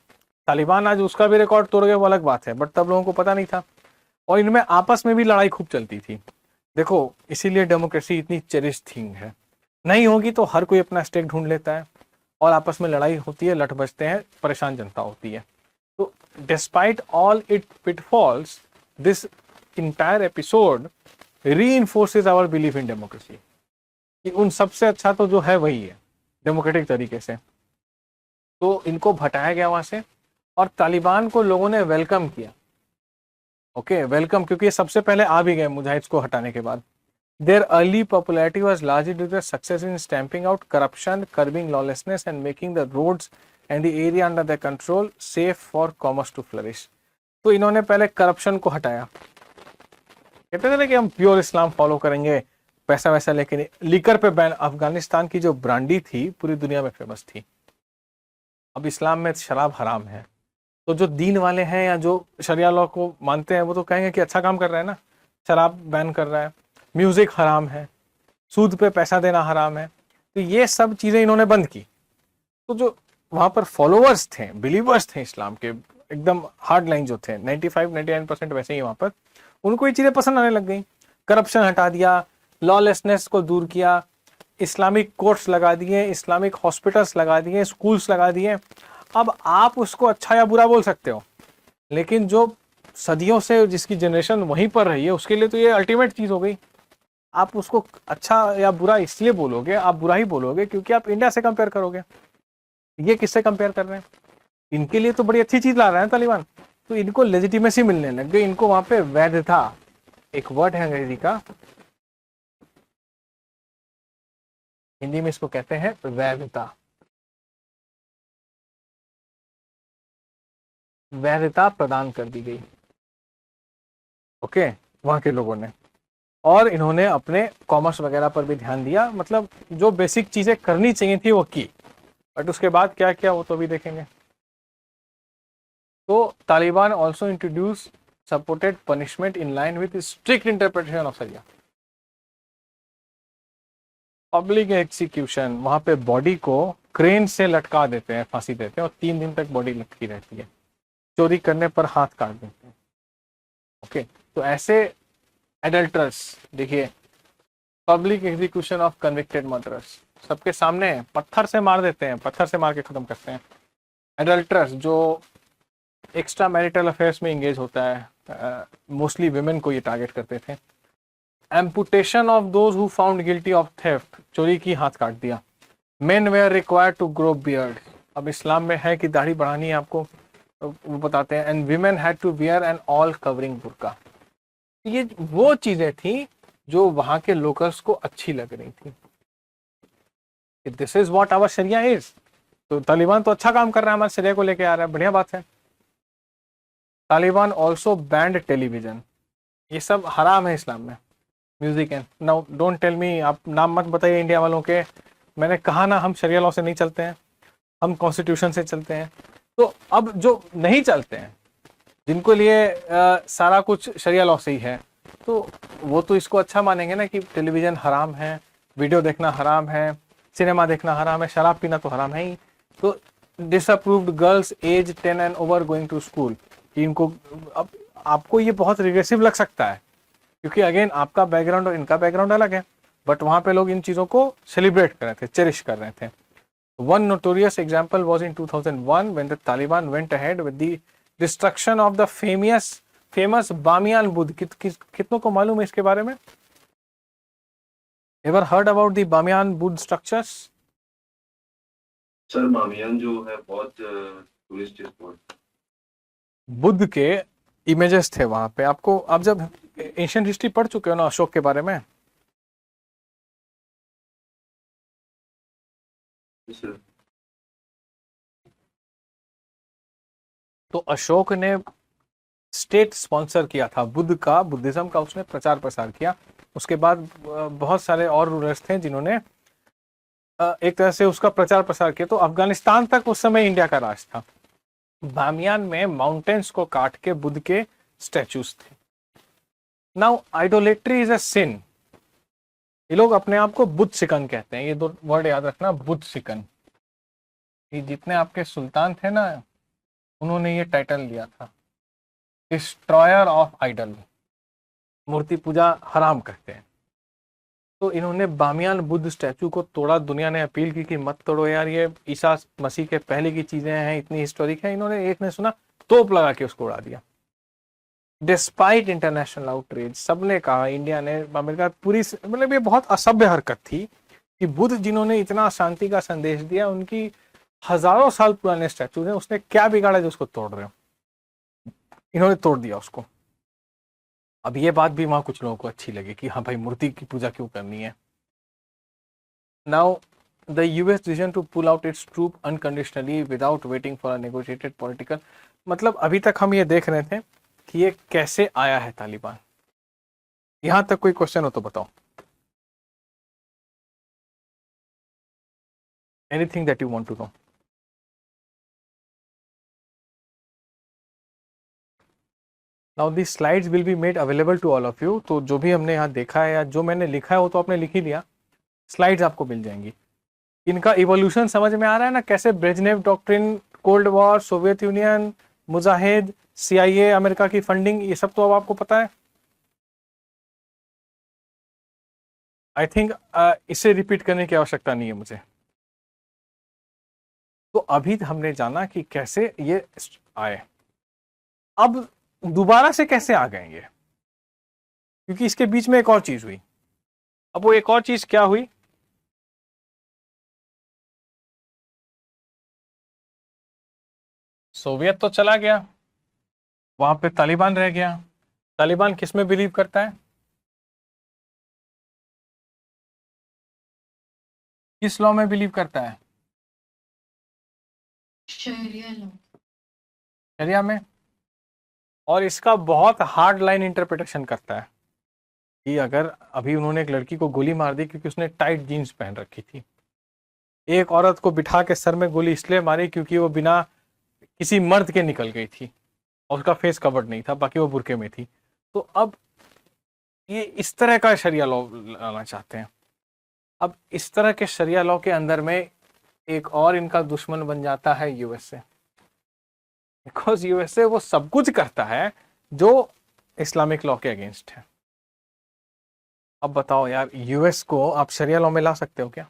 तालिबान आज उसका भी रिकॉर्ड तोड़ गए, वो अलग बात है, बट तब लोगों को पता नहीं था, और इनमें आपस में भी लड़ाई खूब चलती थी। देखो, इसीलिए डेमोक्रेसी इतनी चेरिश थिंग है, नहीं होगी तो हर कोई अपना स्टेक ढूंढ लेता है और आपस में लड़ाई होती है, लठ बजते हैं, परेशान जनता होती है। तो despite all it pitfalls, this entire episode reinforces our belief in democracy, कि उन सबसे अच्छा तो जो है वही है डेमोक्रेटिक तरीके से। तो इनको हटाया गया वहां से, और तालिबान को लोगों ने वेलकम किया। ओके, वेलकम, क्योंकि ये सबसे पहले आ भी गए मुजाहिद को हटाने के बाद। Their early popularity was largely due to their success in stamping out corruption, curbing lawlessness, and making the roads and the area under their control safe for commerce to flourish. तो इन्होंने पहले करप्शन को हटाया, कहते थे ना कि हम प्योर इस्लाम फॉलो करेंगे, पैसा वैसा लेके नहीं। लीकर पे बैन, अफगानिस्तान की जो ब्रांडी थी पूरी दुनिया में फेमस थी। अब इस्लाम में शराब हराम है, तो जो दीन वाले हैं या जो शरिया लॉ को मानते हैं वो तो कहेंगे कि अच्छा काम कर रहा है ना, शराब बैन कर रहा है, म्यूजिक हराम है, सूद पे पैसा देना हराम है। तो ये सब चीजें इन्होंने बंद की। तो जो वहां पर फॉलोअर्स थे, बिलीवर्स थे इस्लाम के, एकदम हार्ड लाइन जो थे, 95-99% वैसे ही वहां पर, उनको ये चीजें पसंद आने लग गई। करप्शन हटा दिया, लॉलेसनेस को दूर किया, इस्लामिक कोर्ट्स लगा दिए, इस्लामिक हॉस्पिटल्स लगा दिए, स्कूल्स लगा दिए। अब आप उसको अच्छा या बुरा बोल सकते हो, लेकिन जो सदियों से जिसकी जनरेशन वहीं पर रही है, उसके लिए तो ये अल्टीमेट चीज हो गई। आप उसको अच्छा या बुरा इसलिए बोलोगे, आप बुरा ही बोलोगे क्योंकि आप इंडिया से कंपेयर करोगे। ये किससे कंपेयर कर रहे हैं? इनके लिए तो बड़ी अच्छी चीज ला रहे हैं तालिबान, तो इनको लेजिटिमेसी मिलने लग गई। इनको वहां पे वैधता, एक वर्ड है अंग्रेजी का, हिंदी में इसको कहते हैं वैधता। वैधता प्रदान कर दी गई, ओके, वहां के लोगों ने। और इन्होंने अपने कॉमर्स वगैरह पर भी ध्यान दिया, मतलब जो बेसिक चीजें करनी चाहिए थी वो की, बट उसके बाद क्या किया वो तो भी देखेंगे। तो Taliban also introduce supported punishment in line with strict interpretation of sharia. Public execution, वहां पे बॉडी को क्रेन से लटका देते हैं, फांसी देते हैं, और 3 दिन तक बॉडी लटकी रहती है। चोरी करने पर हाथ काट देते हैं। ओके, तो ऐसे एडल्टर्स, देखिए, public execution of convicted murderers, सबके सामने पत्थर से मार देते हैं, पत्थर से मार के खत्म करते हैं। एडल्टर्स, जो एक्स्ट्रा मैरिटल अफेयर्स में इंगेज होता है, मोस्टली विमेन को ये टारगेट करते थे। Amputation of those who found guilty of theft, चोरी की हाथ काट दिया। Men were required to grow beard, अब इस्लाम में है कि दाढ़ी बढ़ानी है आपको, वो बताते हैं। And women had to wear an all covering burqa. ये वो चीजें थी जो वहां के लोकल्स को अच्छी लग रही थी, this is what our sharia is. तो तालिबान तो अच्छा काम कर रहा है, हमारे शरिया को लेके आ रहा है, बढ़िया बात है। तालिबान ऑल्सो बैंड टेलीविजन, ये सब हराम है इस्लाम में, music and. Now don't tell me, आप नाम मत बताइए इंडिया वालों के, मैंने कहा ना हम शरिया लॉ से नहीं चलते हैं, हम कॉन्स्टिट्यूशन से चलते हैं। तो अब जो नहीं चलते हैं, जिनको लिए सारा कुछ शरिया लॉ से ही है, तो वो तो इसको अच्छा मानेंगे ना कि टेलीविज़न हराम है, वीडियो देखना हराम है, सिनेमा देखना हराम है, शराब पीना तो हराम है ही। तो disapproved girls age 10 and over going to school, इनको अब आपको ये बहुत रिग्रेसिव लग सकता है, क्योंकि अगेन आपका बैकग्राउंड और इनका बैकग्राउंड अलग है, बट वहाँ पे लोग इन चीज़ों को सेलिब्रेट कर रहे थे, चेरिश कर रहे थे। One notorious example was in 2001 when the Taliban went ahead with the destruction of the famous Bamiyan Budh. कितनों को मालूम है इसके बारे में? Ever heard about the Bamiyan Budh structures? Sir Bamiyan जो है बहुत टूरिस्ट स्पॉट, बुद्ध के इमेजेस थे वहां पे। आपको, आप जब एशियन हिस्ट्री पढ़ चुके हो ना अशोक के बारे में, सर तो अशोक ने स्टेट स्पॉन्सर किया था बुद्ध का, बुद्धिज्म का उसने प्रचार प्रसार किया। उसके बाद बहुत सारे और रूलर्स थे जिन्होंने एक तरह से उसका प्रचार प्रसार किया। तो अफगानिस्तान तक उस समय इंडिया का राज था। बामियान में माउंटेन्स को काट के बुद्ध के स्टैचूज थे। नाउ आइडोलेट्री इज अ सिन। ये लोग अपने आप को बुद्ध सिकन कहते हैं, ये दो वर्ड याद रखना, बुद्ध सिकन। ये जितने आपके सुल्तान थे ना, उन्होंने ये टाइटल लिया था, डिस्ट्रॉयर ऑफ आइडल, मूर्ति पूजा हराम कहते हैं। तो इन्होंने बामियान बुद्ध स्टैचू को तोड़ा। दुनिया ने अपील की कि मत तोड़ो यार, ये ईसा मसीह के पहले की चीजें हैं, इतनी हिस्टोरिक है। इन्होंने, एक ने सुना, तोप लगा के उसको उड़ा दिया। डिस्पाइट इंटरनेशनल आउटरीच, सबने कहा, इंडिया ने, अमेरिका, पूरी, मतलब ये बहुत असभ्य हरकत थी कि बुद्ध जिन्होंने इतना शांति का संदेश दिया, उनकी हजारों साल पुराने स्टैचू हैं, उसने क्या बिगाड़ा जो उसको तोड़ रहे हो। इन्होंने तोड़ दिया उसको। अब ये बात भी वहां कुछ लोगों को अच्छी लगी कि हाँ भाई, मूर्ति की पूजा क्यों करनी है। Now the US decision to pull out its troop unconditionally without waiting for a negotiated political, मतलब अभी तक हम ये देख रहे थे कि ये कैसे आया है तालिबान। यहां तक कोई क्वेश्चन हो तो बताओ, anything that you want to know. Now the slides will be made available to all of you. तो जो भी हमने यहाँ देखा है या जो मैंने लिखा है वो तो आपने लिख ही लिया, स्लाइड्स आपको मिल जाएंगी। इनका इवोल्यूशन समझ में आ रहा है ना, कैसे Brezhnev doctrine, cold war, Soviet Union, मुजाहिद, CIA, अमेरिका की फंडिंग, ये सब तो अब आपको पता है। आई थिंक इसे रिपीट करने की आवश्यकता नहीं है मुझे। तो अभी हमने जाना कि कैसे ये आए, अब दोबारा से कैसे आ गए ये, क्योंकि इसके बीच में एक और चीज हुई। अब वो एक और चीज क्या हुई? सोवियत तो चला गया, वहां पे तालिबान रह गया। तालिबान किस में बिलीव करता है? किस लॉ में बिलीव करता है? शरिया लॉ। शरिया में। और इसका बहुत हार्ड लाइन इंटरप्रिटेशन करता है कि अगर अभी उन्होंने एक लड़की को गोली मार दी क्योंकि उसने टाइट जीन्स पहन रखी थी, एक औरत को बिठा के सर में गोली इसलिए मारी क्योंकि वो बिना किसी मर्द के निकल गई थी और उसका फेस कवर्ड नहीं था, बाकी वो बुरके में थी। तो अब ये इस तरह का शरिया लॉ लाना चाहते हैं। अब इस तरह के शरिया लॉ के अंदर में एक और इनका दुश्मन बन जाता है USA, बिकॉज USA वो सब कुछ करता है जो इस्लामिक लॉ के अगेंस्ट है। अब बताओ यार, US को आप शरिया लॉ में ला सकते हो क्या?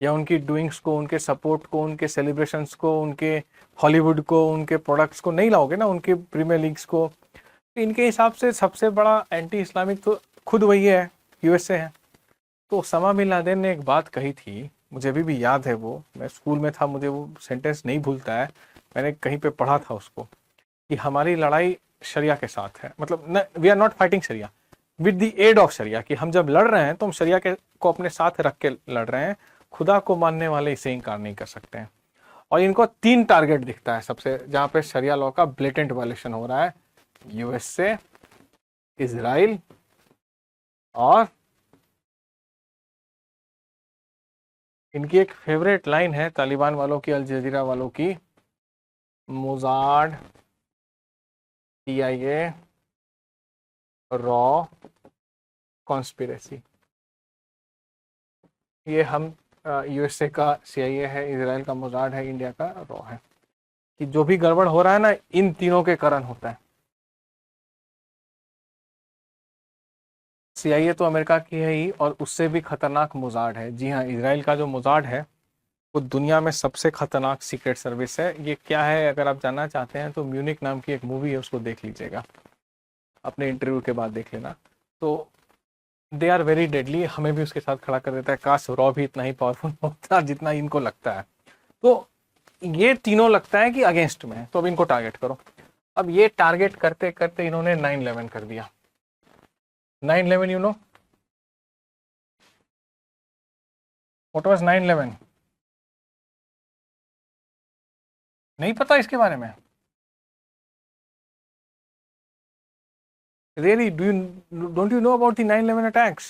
या उनकी डूइंग्स को, उनके सपोर्ट को, उनके सेलिब्रेशंस को, उनके हॉलीवुड को, उनके प्रोडक्ट्स को नहीं लाओगे ना, उनके प्रीमियर लीग्स को। तो इनके हिसाब से सबसे बड़ा एंटी इस्लामिक तो खुद वही है, USA है। तो उसामा बिन लादेन ने एक बात कही थी, मुझे अभी भी याद है, वो मैं स्कूल में था, मुझे वो सेंटेंस नहीं भूलता है, मैंने कहीं पे पढ़ा था उसको, कि हमारी लड़ाई शरिया के साथ है, मतलब we are not fighting sharia, with the aid of sharia, कि हम जब लड़ रहे हैं तो हम शरिया के को अपने साथ रख के लड़ रहे हैं, खुदा को मानने वाले इसे इनकार नहीं कर सकते हैं। और इनको 3 टारगेट दिखता है सबसे, जहाँ पे शरिया लॉ का ब्लेटेंट वायलेशन हो रहा है: USA, इजराइल और इनकी एक फेवरेट लाइन है तालिबान वालों की, अल जजीरा वालों की, मोसाद, CIA, रॉ, कॉन्स्पिरेसी। ये हम USA का CIA है, इजराइल का मोसाद है, इंडिया का रॉ है, कि जो भी गड़बड़ हो रहा है ना इन तीनों के कारण होता है। CIA तो अमेरिका की है ही, और उससे भी खतरनाक मोसाद है। जी हाँ, इजराइल का जो मोसाद है वो दुनिया में सबसे खतरनाक सीक्रेट सर्विस है। ये क्या है, अगर आप जानना चाहते हैं तो म्यूनिक नाम की एक मूवी है, उसको देख लीजिएगा, अपने इंटरव्यू के बाद देख लेना। तो दे आर वेरी डेडली, हमें भी उसके साथ खड़ा कर देता है। काश रॉ भी इतना ही पावरफुल होता जितना इनको लगता है। तो ये तीनों लगता है कि अगेंस्ट में है, तो अब इनको टारगेट करो। अब ये टारगेट करते करते इन्होंने 9/11 कर दिया। 9/11 यू नो व्हाट वाज 9/11? नहीं पता इसके बारे में? Really, don't you know about the 9/11 attacks?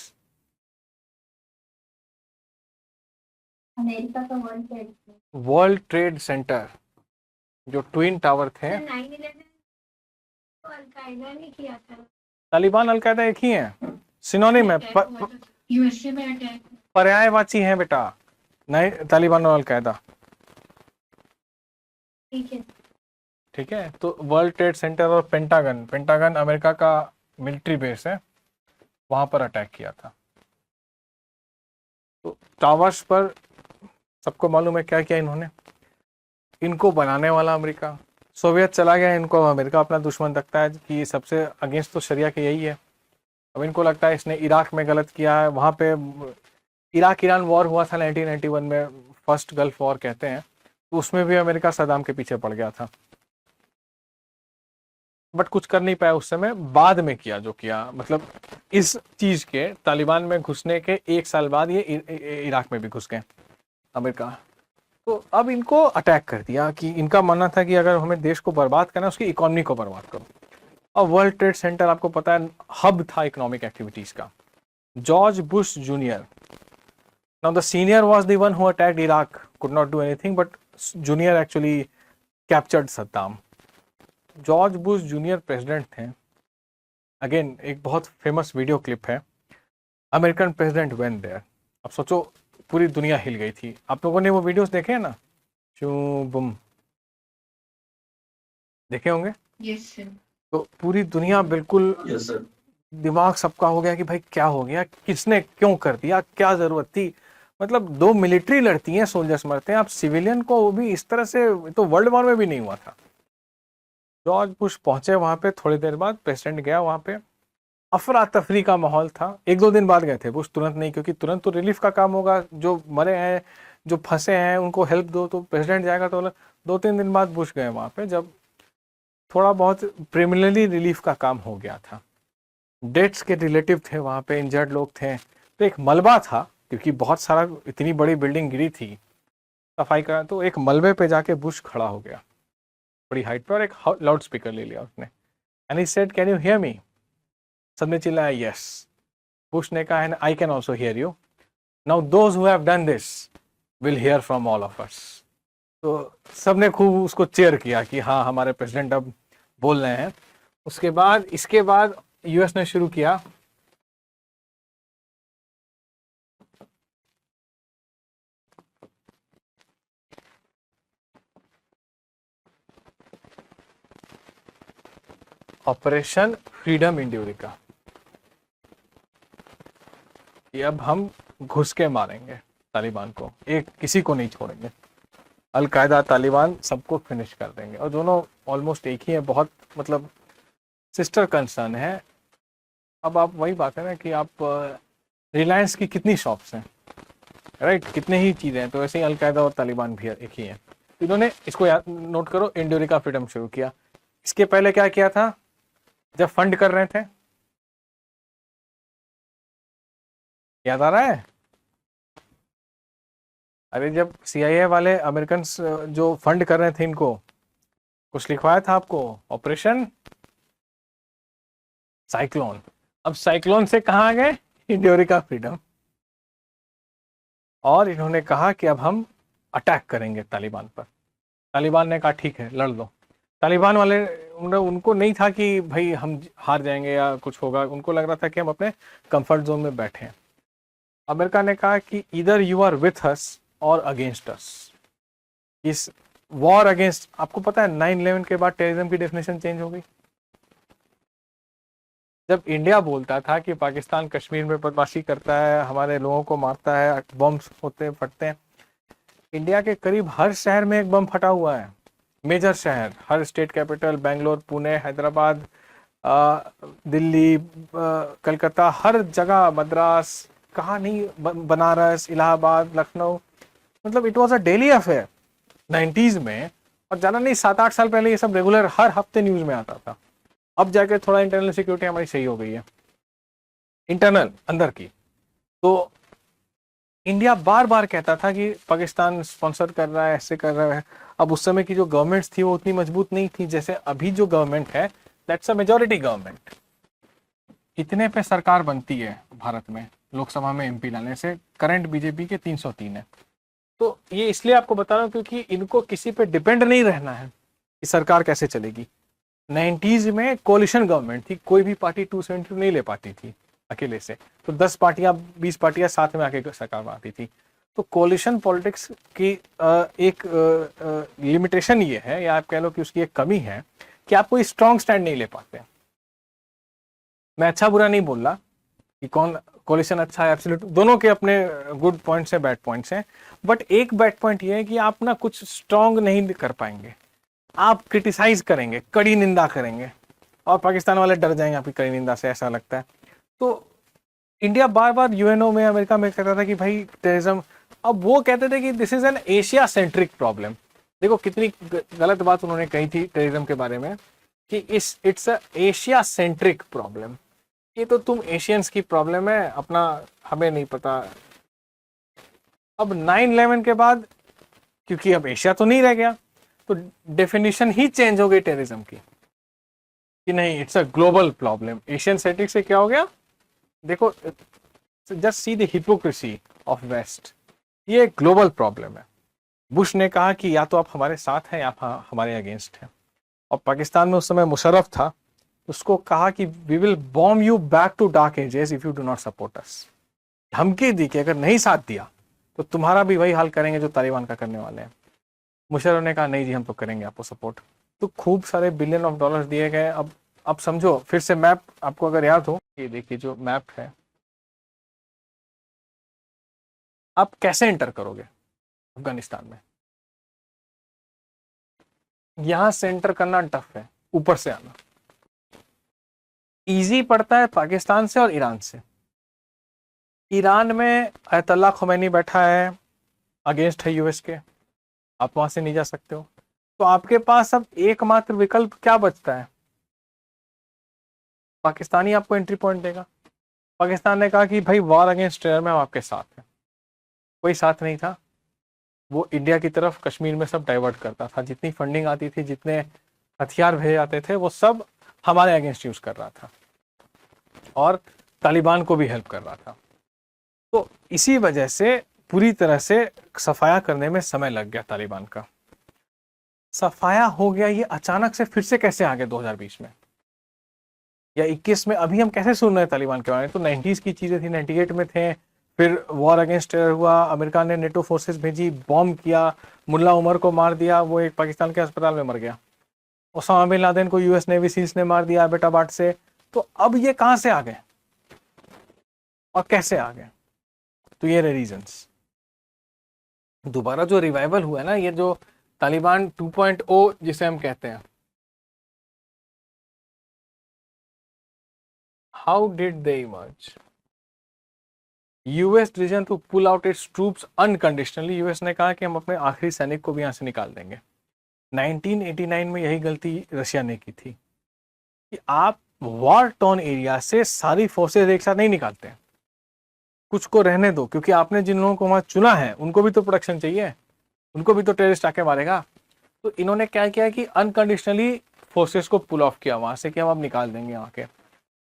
America का world trade world trade centre, जो ट्विन टावर थे। 9/11 तो अल-कायदा ने किया था। तालिबान अलकायदा एक ही है, सिनोनिम है, यूएसए में अटैक। पर्यायवाची है बेटा, नहीं तालिबान और अलकायदा। ठीक है। ठीक है, तो वर्ल्ड ट्रेड सेंटर और पेंटागन, पेंटागन अमेरिका का मिलिट्री बेस है, वहां पर अटैक किया था। तो टावर्स पर सबको मालूम है क्या किया इन्होंने। इनको बनाने वाला अमेरिका, सोवियत चला गया, इनको अमेरिका अपना दुश्मन लगता है कि सबसे अगेंस्ट तो शरिया के यही है। अब इनको लगता है इसने इराक में गलत किया है, वहाँ पे इराक ईरान वॉर हुआ था 1991 में, फर्स्ट गल्फ वॉर कहते हैं, तो उसमें भी अमेरिका सदाम के पीछे पड़ गया था, बट कुछ कर नहीं पाया उस समय। बाद में किया जो किया, मतलब इस चीज के तालिबान में घुसने के 1 साल बाद ये इराक में भी घुस गए अमेरिका। तो अब इनको अटैक कर दिया कि इनका मानना था कि अगर हमें देश को बर्बाद करना है, उसकी इकोनॉमी को बर्बाद करो। अब वर्ल्ड ट्रेड सेंटर आपको पता है हब था इकोनॉमिक एक्टिविटीज का। George Bush junior, now the senior was the one who attacked Iraq, could not do anything, but junior actually captured Saddam. George Bush junior president थे। अगेन एक बहुत famous video clip है, American president went there. अब सोचो पूरी दुनिया हिल गई थी। आप लोगों ने वो वीडियोस देखे हैं ना, शू बुम, देखे होंगे। Yes sir. तो पूरी दुनिया बिल्कुल Yes, sir. दिमाग सबका हो गया कि भाई क्या हो गया, किसने क्यों कर दिया, क्या जरूरत थी। मतलब 2 मिलिट्री लड़ती हैं, सोल्जर्स मरते हैं, आप सिविलियन को वो भी इस तरह से, तो वर्ल्ड वॉर में भी नहीं हुआ था। जॉर्ज बुश पहुंचे वहां पे, थोड़ी देर बाद प्रेसिडेंट गया वहां पे, अफरा तफरी का माहौल था। 1-2 दिन बाद गए थे बुश, तुरंत नहीं, क्योंकि तुरंत तो रिलीफ का काम होगा, जो मरे हैं जो फंसे हैं उनको हेल्प दो, तो प्रेसिडेंट जाएगा। तो 2-3 दिन बाद बुश गए वहां पे, जब थोड़ा बहुत प्रिलिमिनरी रिलीफ का काम हो गया था। डेथ्स के रिलेटिव थे वहां पे, इंजर्ड लोग थे, तो एक मलबा था, क्योंकि बहुत सारा, इतनी बड़ी बिल्डिंग गिरी थी, सफाई का, तो एक मलबे पे जाके बुश खड़ा हो गया बड़ी हाइट पे, और एक लाउड स्पीकर ले लिया उसने, and he said can you hear me. सबने चिल्लाया यस। बुश ने कहा I can also here you, now those who have done this will hear from all of us. तो सबने खूब उसको चेयर किया कि हाँ हमारे प्रेसिडेंट अब बोल रहे हैं। इसके बाद यूएस ने शुरू किया ऑपरेशन फ्रीडम इन ड्यूरिका, कि अब हम घुस के मारेंगे तालिबान को, एक किसी को नहीं छोड़ेंगे, अलकायदा तालिबान सबको फिनिश कर देंगे। और दोनों ऑलमोस्ट एक ही है, बहुत मतलब सिस्टर कंसर्न है। अब आप वही बात है ना कि आप रिलायंस की कितनी शॉप्स हैं, राइट, कितने ही चीज़ें हैं, तो ऐसे ही अलकायदा और तालिबान भी एक ही है। इन्होंने इसको याद नोट करो, इंड्यूरिका फ्रीडम शुरू किया। इसके पहले क्या किया था जब फंड कर रहे थे, याद आ रहा है? अरे जब CIA वाले अमेरिकन जो फंड कर रहे थे इनको, कुछ लिखवाया था आपको, ऑपरेशन साइक्लोन। अब साइक्लोन से कहाँ आ गए, इंडोरिका फ्रीडम, और इन्होंने कहा कि अब हम अटैक करेंगे तालिबान पर। तालिबान ने कहा ठीक है लड़ लो। तालिबान वाले उनको नहीं था कि भाई हम हार जाएंगे या कुछ होगा, उनको लग रहा था कि हम अपने कंफर्ट जोन में बैठे हैं। अमेरिका ने कहा कि इधर यू आर विथ अस और अगेंस्ट अस। इस वॉर अगेंस्ट, आपको पता है 9/11 के बाद टेररिज्म की डेफिनेशन चेंज हो गई। जब इंडिया बोलता था कि पाकिस्तान कश्मीर में बदमाशी करता है, हमारे लोगों को मारता है, बम्स होते फटते हैं, इंडिया के करीब हर शहर में एक बम फटा हुआ है। मेजर शहर, हर स्टेट कैपिटल, बेंगलोर, पुणे, हैदराबाद, दिल्ली, कलकत्ता, हर जगह, मद्रास, कहाँ नहीं, बनारस, इलाहाबाद, लखनऊ, मतलब it was a daily affair 90s में। और ज़्यादा नहीं, 7-8 साल पहले ये सब रेगुलर हर हफ्ते न्यूज़ में आता था। अब जाके थोड़ा इंटरनल सिक्योरिटी हमारी सही हो गई है, इंटरनल अंदर की। तो इंडिया बार बार कहता था कि पाकिस्तान स्पॉन्सर कर रहा है, ऐसे कर रहा है। अब उस समय की जो गवर्नमेंट्स थी वो उतनी मजबूत नहीं थी जैसे अभी जो गवर्नमेंट है, दैट्स अ मेजॉरिटी गवर्नमेंट। इतने पे सरकार बनती है भारत में, लोकसभा में एमपी लाने से, करंट बीजेपी के 303 है। तो ये इसलिए आपको बता रहा हूँ क्योंकि इनको किसी पे डिपेंड नहीं रहना है कि सरकार कैसे चलेगी। 90s में कोलिशन गवर्नमेंट थी, कोई भी पार्टी 272 नहीं ले पाती थी अकेले से, तो 10 पार्टियां 20 पार्टियां साथ में आके सरकार बनाती थी। तो कोलिशन पॉलिटिक्स की एक लिमिटेशन ये है, या आप कह लो कि उसकी एक कमी है, कि आप कोई स्ट्रॉन्ग स्टैंड नहीं ले पाते। मैं अच्छा बुरा नहीं बोल रहा कि कौन कोलिशन अच्छा है, एब्सोल्यूट, दोनों के अपने गुड पॉइंट्स हैं, बैड पॉइंट्स हैं, बट एक बैड पॉइंट ये है कि आप ना कुछ स्ट्रॉन्ग नहीं कर पाएंगे। आप क्रिटिसाइज करेंगे, कड़ी निंदा करेंगे, और पाकिस्तान वाले डर जाएंगे आपकी कड़ी निंदा से, ऐसा लगता है। तो इंडिया बार बार यूएनओ में, अमेरिका में कहता था कि भाई टेररिज्म, अब वो कहते थे कि this is an Asia centric problem. देखो कितनी गलत बात उन्होंने कही थी टेररिज्म के बारे में, कि it's a Asia centric problem. ये तो तुम एशियंस की प्रॉब्लम है, अपना हमें नहीं पता। अब 9/11 के बाद, क्योंकि अब एशिया तो नहीं रह गया, तो डेफिनेशन ही चेंज हो गई टेररिज्म की, कि नहीं it's a global problem. Asian centric से क्या हो गया, देखो just see the hypocrisy of west, ये ग्लोबल प्रॉब्लम है। बुश ने कहा कि या तो आप हमारे साथ हैं या आप हमारे अगेंस्ट हैं, और पाकिस्तान में उस समय मुशर्रफ था, उसको कहा कि we will bomb you back to dark ages if you do not support us. धमकी दी कि अगर नहीं साथ दिया तो तुम्हारा भी वही हाल करेंगे जो तालिबान का करने वाले हैं। मुशर्रफ ने कहा नहीं जी हम तो करेंगे आपको सपोर्ट। तो खूब सारे बिलियन ऑफ डॉलर्स दिए गए। अब समझो फिर से, मैप आपको अगर याद हो, ये देखिए जो मैप है, आप कैसे एंटर करोगे अफगानिस्तान में। यहां से एंटर करना टफ है, ऊपर से आना इजी पड़ता है पाकिस्तान से और ईरान से। ईरान में अयतुल्ला खुमैनी बैठा है, अगेंस्ट है यूएस के, आप वहां से नहीं जा सकते हो। तो आपके पास अब एकमात्र विकल्प क्या बचता है, पाकिस्तानी आपको एंट्री पॉइंट देगा। पाकिस्तान ने कहा कि भाई वॉर अगेंस्ट टेरर में हम आपके साथ हैं। कोई साथ नहीं था, वो इंडिया की तरफ कश्मीर में सब डाइवर्ट करता था, जितनी फंडिंग आती थी, जितने हथियार भेजे जाते थे, वो सब हमारे अगेंस्ट यूज कर रहा था, और तालिबान को भी हेल्प कर रहा था। तो इसी वजह से पूरी तरह से सफाया करने में समय लग गया तालिबान का। सफाया हो गया, ये अचानक से फिर से कैसे आ गए 2020 में या 21 में। अभी हम कैसे सुन रहे हैं तालिबान के बारे में, तो 90s की चीजें थी, 98 में थे, फिर वॉर अगेंस्ट टेरर हुआ, अमेरिका ने नेटो फोर्सेस भेजी, बॉम्ब किया, मुल्ला उमर को मार दिया, वो एक पाकिस्तान के अस्पताल में मर गया। ओसामा बिन लादेन को यूएस नेवी सील्स ने मार दिया एबटाबाद से। तो अब ये कहां से आ गए और कैसे आ गए, तो ये रीजंस। दोबारा जो रिवाइवल हुआ है ना, ये जो तालिबान 2.0 जिसे हम कहते हैं, how did they emerge. US decision to pull out its troops unconditionally. US ने कहा कि हम अपने आखिरी सैनिक को भी यहां से निकाल देंगे। 1989 में यही गलती रशिया ने की थी कि आप वॉर टॉर्न एरिया से सारी फोर्सेज एक साथ नहीं निकालते हैं, कुछ को रहने दो, क्योंकि आपने जिन लोगों को वहां चुना है उनको भी तो प्रोटेक्शन चाहिए, उनको भी तो टेररिस्ट आके मारेगा। तो इन्होंने क्या किया कि अनकंडीशनली फोर्सेस को पुल ऑफ किया वहां से कि हम अब निकाल देंगे वहां के।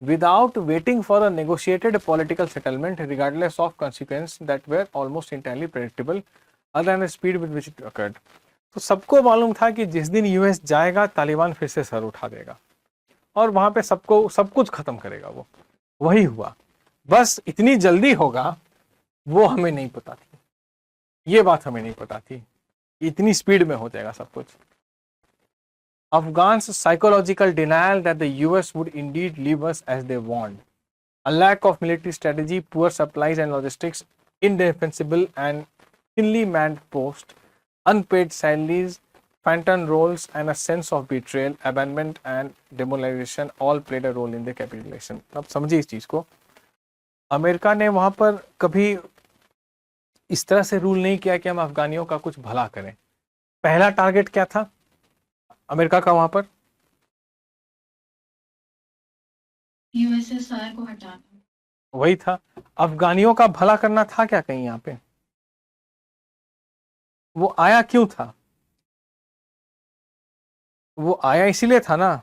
without waiting for a negotiated political settlement regardless of consequences that were almost entirely predictable other than the speed with which it occurred. तो सबको मालूम था कि जिस दिन यूएस जाएगा तालिबान फिर से सर उठा देगा और वहां पे सबको सब कुछ खत्म करेगा। वो वही हुआ, बस इतनी जल्दी होगा वो हमें नहीं पता थी, ये बात हमें नहीं पता थी, इतनी स्पीड में हो जाएगा सब कुछ। Afghans' psychological denial that the US would indeed leave us as they want, a lack of military strategy, poor supplies and logistics, indefensible and thinly manned posts, unpaid salaries, phantom roles, and a sense of betrayal, abandonment and demoralization all played a role in the capitulation. अब समझिए इस चीज को, America ने वहां पर कभी इस तरह से रूल नहीं किया कि हम अफगानियों का कुछ भला करें। पहला टारगेट क्या था अमेरिका का वहां पर? यूएसएसआर को हटाना। वही था, अफगानियों का भला करना था क्या कहीं यहाँ पे? वो आया क्यों था? वो आया इसीलिए था ना,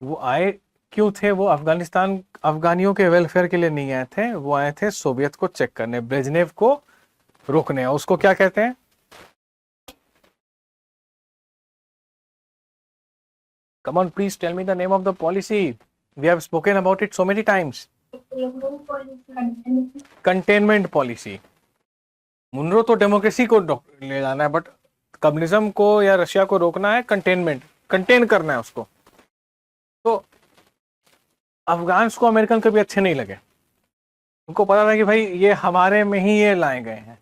वो आए क्यों थे? वो अफगानिस्तान अफगानियों के वेलफेयर के लिए नहीं आए थे, वो आए थे सोवियत को चेक करने, ब्रेजनेव को रोकने। उसको क्या कहते हैं? Come on, please tell me the name of the policy. We have spoken about it so many times. Containment policy. Monroe तो डेमोक्रेसी को ले जाना है, बट कम्युनिज्म को या रशिया को रोकना है, कंटेन करना है उसको। तो अफगान्स को अमेरिकन कभी अच्छे नहीं लगे, उनको पता था कि भाई ये हमारे में ही ये लाए गए हैं,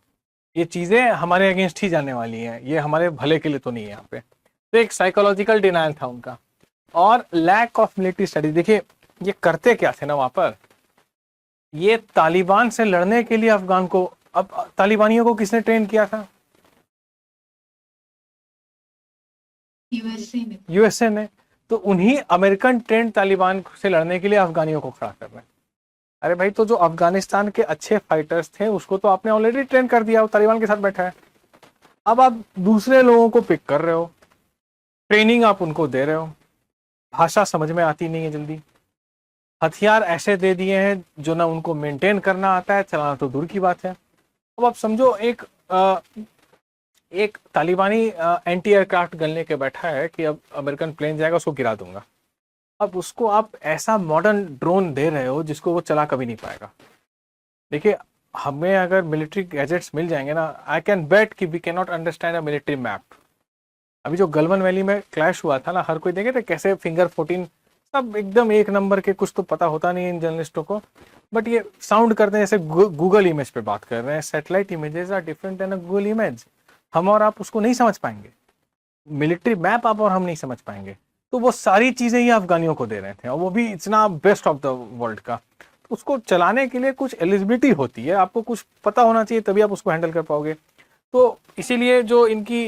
ये चीजें हमारे अगेंस्ट ही जाने वाली हैं, ये हमारे भले के लिए तो नहीं है यहाँ पे। तो एक साइकोलॉजिकल डिनायल था उनका, और लैक ऑफ मिलिट्री स्टडी। देखिए ये करते क्या थे ना वहां पर, ये तालिबान से लड़ने के लिए अफगान को, अब तालिबानियों को किसने ट्रेन किया था? यूएसए ने। तो उन्हीं अमेरिकन ट्रेन तालिबान से लड़ने के लिए अफगानियों को खड़ा कर रहे हैं। अरे भाई, तो जो अफगानिस्तान के अच्छे फाइटर्स थे उसको तो आपने ऑलरेडी ट्रेन कर दिया, वो तालिबान के साथ बैठा है। अब आप दूसरे लोगों को पिक कर रहे हो, ट्रेनिंग आप उनको दे रहे हो, भाषा समझ में आती नहीं है जल्दी, हथियार ऐसे दे दिए हैं जो ना उनको मेंटेन करना आता है, चलाना तो दूर की बात है। अब आप समझो एक तालिबानी एंटी एयरक्राफ्ट गन लेके बैठा है कि अब अमेरिकन प्लेन जाएगा उसको गिरा दूंगा। अब उसको आप ऐसा मॉडर्न ड्रोन दे रहे हो जिसको वो चला कभी नहीं पाएगा। देखिए हमें अगर मिलिट्री गैजेट्स मिल जाएंगे ना, आई कैन बेट कि we can not understand a military map. अभी जो गलवान वैली में क्लैश हुआ था ना, हर कोई देखे थे कैसे फिंगर 14 सब एकदम एक नंबर के, कुछ तो पता होता नहीं इन जर्नलिस्टों को, बट ये साउंड करते हैं जैसे गूगल इमेज पे बात कर रहे हैं। Satellite images are different than a Google image. हम और आप उसको नहीं समझ पाएंगे, मिलिट्री मैप आप और हम नहीं समझ पाएंगे। तो वो सारी चीजें ये अफगानियों को दे रहे थे, और वो भी इतना बेस्ट ऑफ द वर्ल्ड का। तो उसको चलाने के लिए कुछ एलिजिबिलिटी होती है, आपको कुछ पता होना चाहिए, तभी आप उसको हैंडल कर पाओगे। तो इसीलिए जो इनकी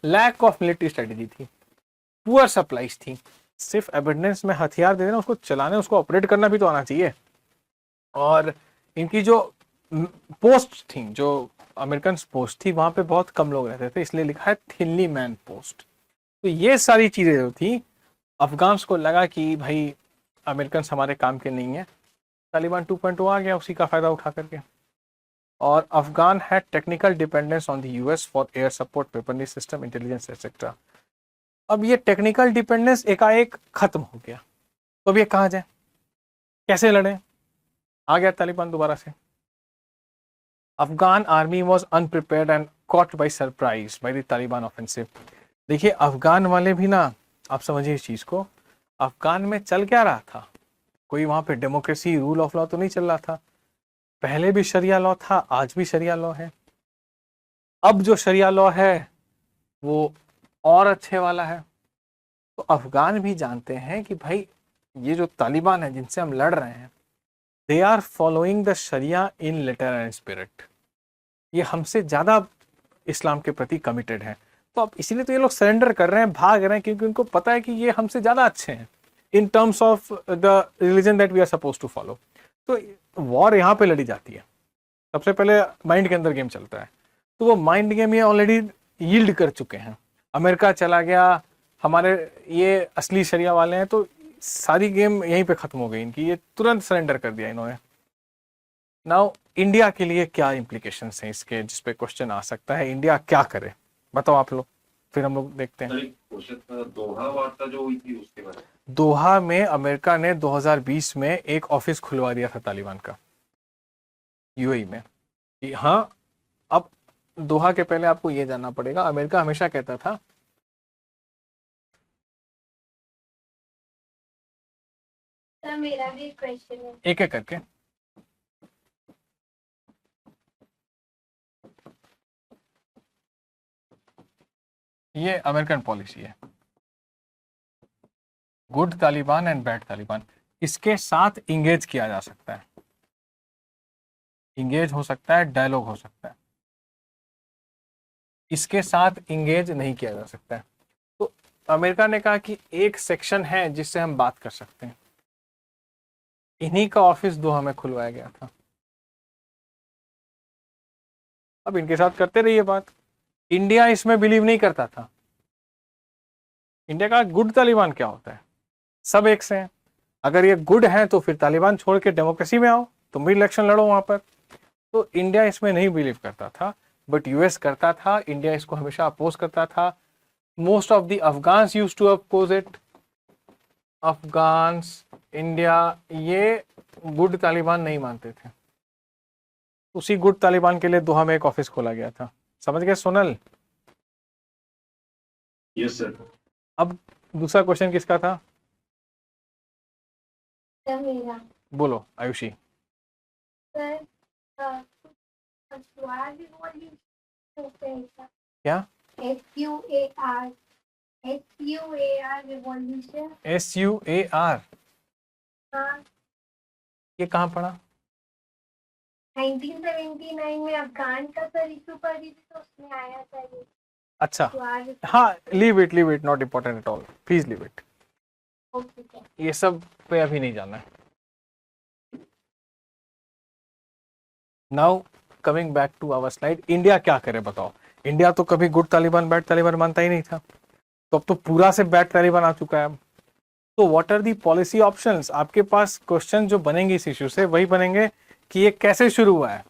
लैक ऑफ मिलिट्री स्ट्रेटेजी थी, पुअर सप्लाईज थी, सिर्फ एबंडेंस में हथियार दे देना, उसको चलाने, उसको ऑपरेट करना भी तो आना चाहिए। और इनकी जो पोस्ट थी, जो अमेरिकन पोस्ट थी, वहां पे बहुत कम लोग रहते थे, इसलिए लिखा है थिनली मैन पोस्ट। तो ये सारी चीजें जो थी, अफगान्स को लगा कि भाई अमेरिकन हमारे काम के नहीं है, तालिबान 2.0 आ गया उसी का फायदा उठा करके। और Afghan had technical dependence on the US for air support, weaponry system, intelligence etcetera. अब ये टेक्निकल डिपेंडेंस एकाएक खत्म हो गया, तो अब ये कहाँ जाए, कैसे लड़े? आ गया तालिबान दोबारा से। Afghan army was अनप्रिपेयर्ड and caught by surprise by the Taliban offensive. देखिए अफगान वाले भी ना, आप समझिए इस चीज को, अफगान में चल क्या रहा था? कोई वहां पे डेमोक्रेसी, रूल ऑफ लॉ तो नहीं चल रहा था। पहले भी शरिया लॉ था, आज भी शरिया लॉ है। अब जो शरिया लॉ है वो और अच्छे वाला है। तो अफगान भी जानते हैं कि भाई ये जो तालिबान है जिनसे हम लड़ रहे हैं, they are following the sharia in letter and spirit. ये हमसे ज्यादा इस्लाम के प्रति कमिटेड है। तो अब इसीलिए तो ये लोग सरेंडर कर रहे हैं, भाग रहे हैं, क्योंकि उनको पता है कि ये हमसे ज्यादा अच्छे हैं in terms of the religion that we are suppose to follow. तो वॉर यहाँ पे लड़ी जाती है, सबसे पहले माइंड के अंदर गेम चलता है। तो वो माइंड गेम ये ऑलरेडी यील्ड कर चुके हैं। अमेरिका चला गया, हमारे ये असली शरिया वाले हैं, तो सारी गेम यहीं पे खत्म हो गई इनकी, ये तुरंत सरेंडर कर दिया इन्होंने। नाउ इंडिया के लिए क्या इम्प्लीकेशंस हैं इसके, जिस पे क्वेश्चन आ सकता है, इंडिया क्या करे, बताओ आप लोग, फिर हम लोग देखते हैं। सर एक क्वेश्चन था, दोहा वार्ता जो हुई थी उसके बारे में। दोहा में अमेरिका ने 2020 में एक ऑफिस खुलवा दिया था तालिबान का, यूएई में। हाँ, अब दोहा के पहले आपको ये जानना पड़ेगा, अमेरिका हमेशा कहता था सर मेरा भी क्वेश्चन है। एक एक करके। ये अमेरिकन पॉलिसी है, good Taliban and bad Taliban, इसके साथ इंगेज किया जा सकता है, इंगेज हो सकता है, डायलॉग हो सकता है, इसके साथ इंगेज नहीं किया जा सकता है। तो अमेरिका ने कहा कि एक सेक्शन है जिससे हम बात कर सकते हैं, इन्हीं का ऑफिस दोहा में खुलवाया गया था। अब इनके साथ करते रहिए बात। इंडिया इसमें बिलीव नहीं करता था। इंडिया का गुड तालिबान क्या होता है, सब एक से हैं, अगर ये गुड है तो फिर तालिबान छोड़ के डेमोक्रेसी में आओ, तुम भी इलेक्शन लड़ो वहां पर। तो इंडिया इसमें नहीं बिलीव करता था, बट यूएस करता था, इंडिया इसको हमेशा अपोज करता था। Most of the Afghans used to oppose it, Afghans, India, ये गुड तालिबान नहीं मानते थे। उसी गुड तालिबान के लिए दोहा में एक ऑफिस खोला गया था, समझ गए सोनल? Yes sir. अब दूसरा क्वेश्चन किसका था, सर मेरा। बोलो आयुषी। सर FUAR रिवॉल्यूशन होते हैं क्या? क्या? FUAR revolution. SUAR, हाँ, ये कहाँ पढ़ा? 1979 में अफगान का सर इशू पर भी तो उसमें आया था ये अच्छा, FUAR। हाँ, leave it, not important at all, please leave it, okay sir. ये सब पे अभी नहीं जाना है। Now coming back to our slide, India क्या करे बताओ। इंडिया तो कभी गुड तालिबान बैड तालिबान मानता ही नहीं था, तो अब तो पूरा से बैड तालिबान आ चुका है अब। तो what are the policy options? आपके पास क्वेश्चन जो बनेंगे इस इश्यू से वही बनेंगे कि ये कैसे शुरू हुआ है,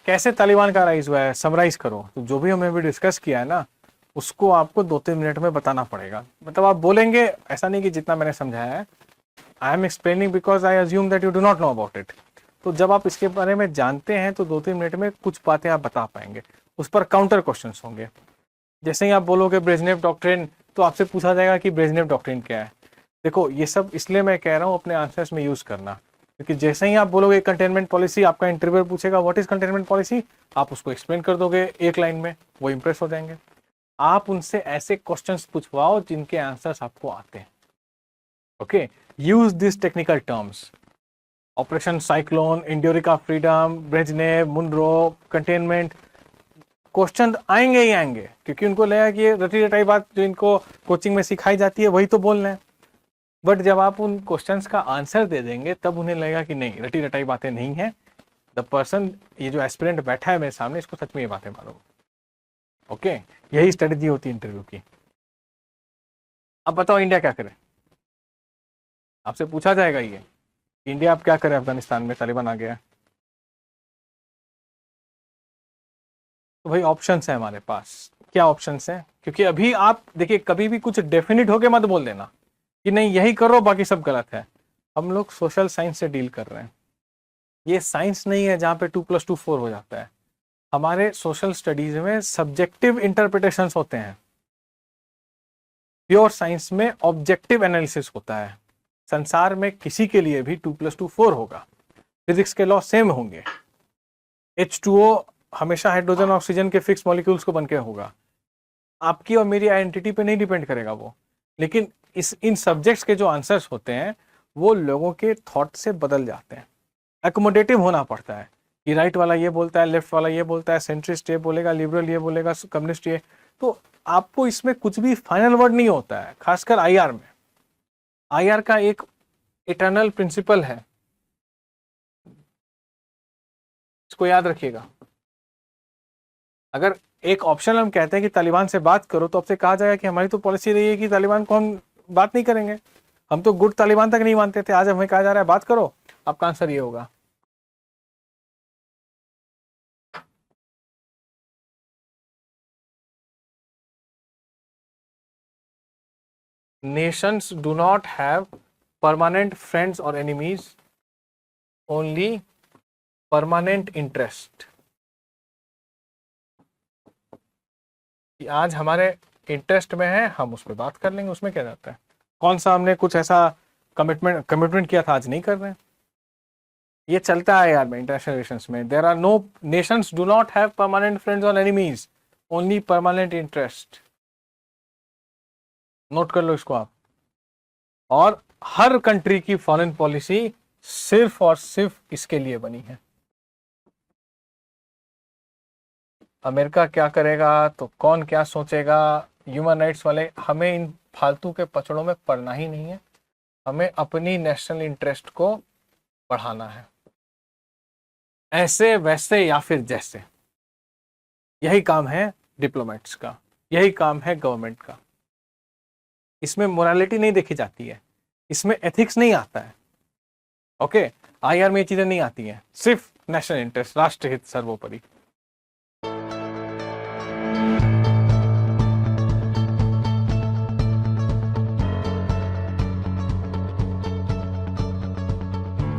कैसे तालिबान का राइज हुआ है, समराइज करो। तो जो भी हमने अभी डिस्कस किया है ना, उसको आपको 2-3 मिनट में बताना पड़ेगा। मतलब आप बोलेंगे, ऐसा नहीं कि जितना मैंने समझाया है, I am explaining because I assume that you do not know about it. तो जब आप इसके बारे में जानते हैं तो 2-3 मिनट में कुछ बातें आप बता पाएंगे, उस पर काउंटर क्वेश्चंस होंगे। जैसे ही आप बोलोगे ब्रेजनेव डॉक्ट्रिन, तो आपसे पूछा जाएगा कि ब्रेजनेव डॉक्ट्रिन क्या है। देखो ये सब इसलिए मैं कह रहा हूँ अपने आंसर्स में यूज करना, क्योंकि जैसे ही आप बोलोगे कंटेनमेंट पॉलिसी, आपका इंटरव्यूअर पूछेगा व्हाट इज कंटेनमेंट पॉलिसी, आप उसको एक्सप्लेन कर दोगे एक लाइन में, वो इंप्रेस हो जाएंगे। आप उनसे ऐसे क्वेश्चंस पूछवाओ जिनके आंसर्स आपको आते हैं। Okay, use this technical terms, Operation Cyclone, Enduring Freedom, Brezhnev, Monroe, containment. Question आएंगे ही आएंगे, क्योंकि उनको लगेगा कि ये रटी रटाई बात जो इनको कोचिंग में सिखाई जाती है वही तो बोलना है। बट जब आप उन क्वेश्चंस का आंसर दे देंगे तब उन्हें लगेगा कि नहीं, रटी रटाई बातें नहीं है, द पर्सन, ये जो एस्पिरेंट बैठा है मेरे सामने, इसको सच में ये बातें मालूम। ओके, यही स्ट्रेटेजी होती है इंटरव्यू की। अब बताओ इंडिया क्या करे, आपसे पूछा जाएगा ये, इंडिया अब क्या करे अफगानिस्तान में तालिबान आ गया है। तो भाई ऑप्शंस है हमारे पास। क्या ऑप्शंस हैं? क्योंकि अभी आप देखिए, कभी भी कुछ डेफिनिट होके मत बोल देना कि नहीं यही करो बाकी सब गलत है। हम लोग सोशल साइंस से डील कर रहे हैं, ये साइंस नहीं है जहाँ पे 2+2 4 हो जाता है। हमारे सोशल स्टडीज में सब्जेक्टिव इंटरप्रिटेशंस होते हैं, प्योर साइंस में ऑब्जेक्टिव एनालिसिस होता है। संसार में किसी के लिए भी 2+2 4 होगा, फिजिक्स के लॉ सेम होंगे, H2O हमेशा हाइड्रोजन ऑक्सीजन के फिक्स मॉलिक्यूल्स को बनके होगा। आपकी और मेरी आइडेंटिटी पे नहीं डिपेंड करेगा वो, लेकिन इन सब्जेक्ट्स के जो आंसर्स होते हैं वो लोगों के थॉट से बदल जाते हैं। एकोमोडेटिव होना पड़ता है कि राइट वाला ये बोलता है, लेफ्ट वाला ये बोलता है, सेंट्रिस्ट ये बोलेगा, लिबरल ये बोलेगा, कम्युनिस्ट ये। तो आपको इसमें कुछ भी फाइनल वर्ड नहीं होता है, खासकर IR में। IR का एक इटर्नल प्रिंसिपल है, इसको याद रखिएगा, अगर एक ऑप्शन हम कहते हैं कि तालिबान से बात करो, तो आपसे कहा जाएगा कि हमारी तो पॉलिसी रही है कि तालिबान को हम बात नहीं करेंगे, हम तो गुड तालिबान तक नहीं मानते थे, आज हमें कहा जा रहा है बात करो। आपका आंसर ये होगा। Nations do not have permanent friends or enemies, only permanent interest। कि आज हमारे इंटरेस्ट में है, हम उस पर बात कर लेंगे, उसमें क्या जाता है। कौन सा हमने कुछ ऐसा कमिटमेंट किया था, आज नहीं कर रहे हैं। ये चलता है यार में इंटरनेशनल रिलेशंस में। There are no nations do not have permanent friends और enemies, only permanent interest. Note कर लो इसको आप। और हर कंट्री की फॉरेन पॉलिसी सिर्फ और सिर्फ इसके लिए बनी है। अमेरिका क्या करेगा तो कौन क्या सोचेगा, ह्यूमन राइट्स वाले, हमें इन फालतू के पचड़ों में पड़ना ही नहीं है। हमें अपनी नेशनल इंटरेस्ट को बढ़ाना है, ऐसे वैसे या फिर जैसे। यही काम है डिप्लोमेट्स का, यही काम है गवर्नमेंट का। इसमें मोरालिटी नहीं देखी जाती है, इसमें एथिक्स नहीं आता है। ओके, आईआर में ये चीजें नहीं आती हैं, सिर्फ नेशनल इंटरेस्ट, राष्ट्र हित सर्वोपरि।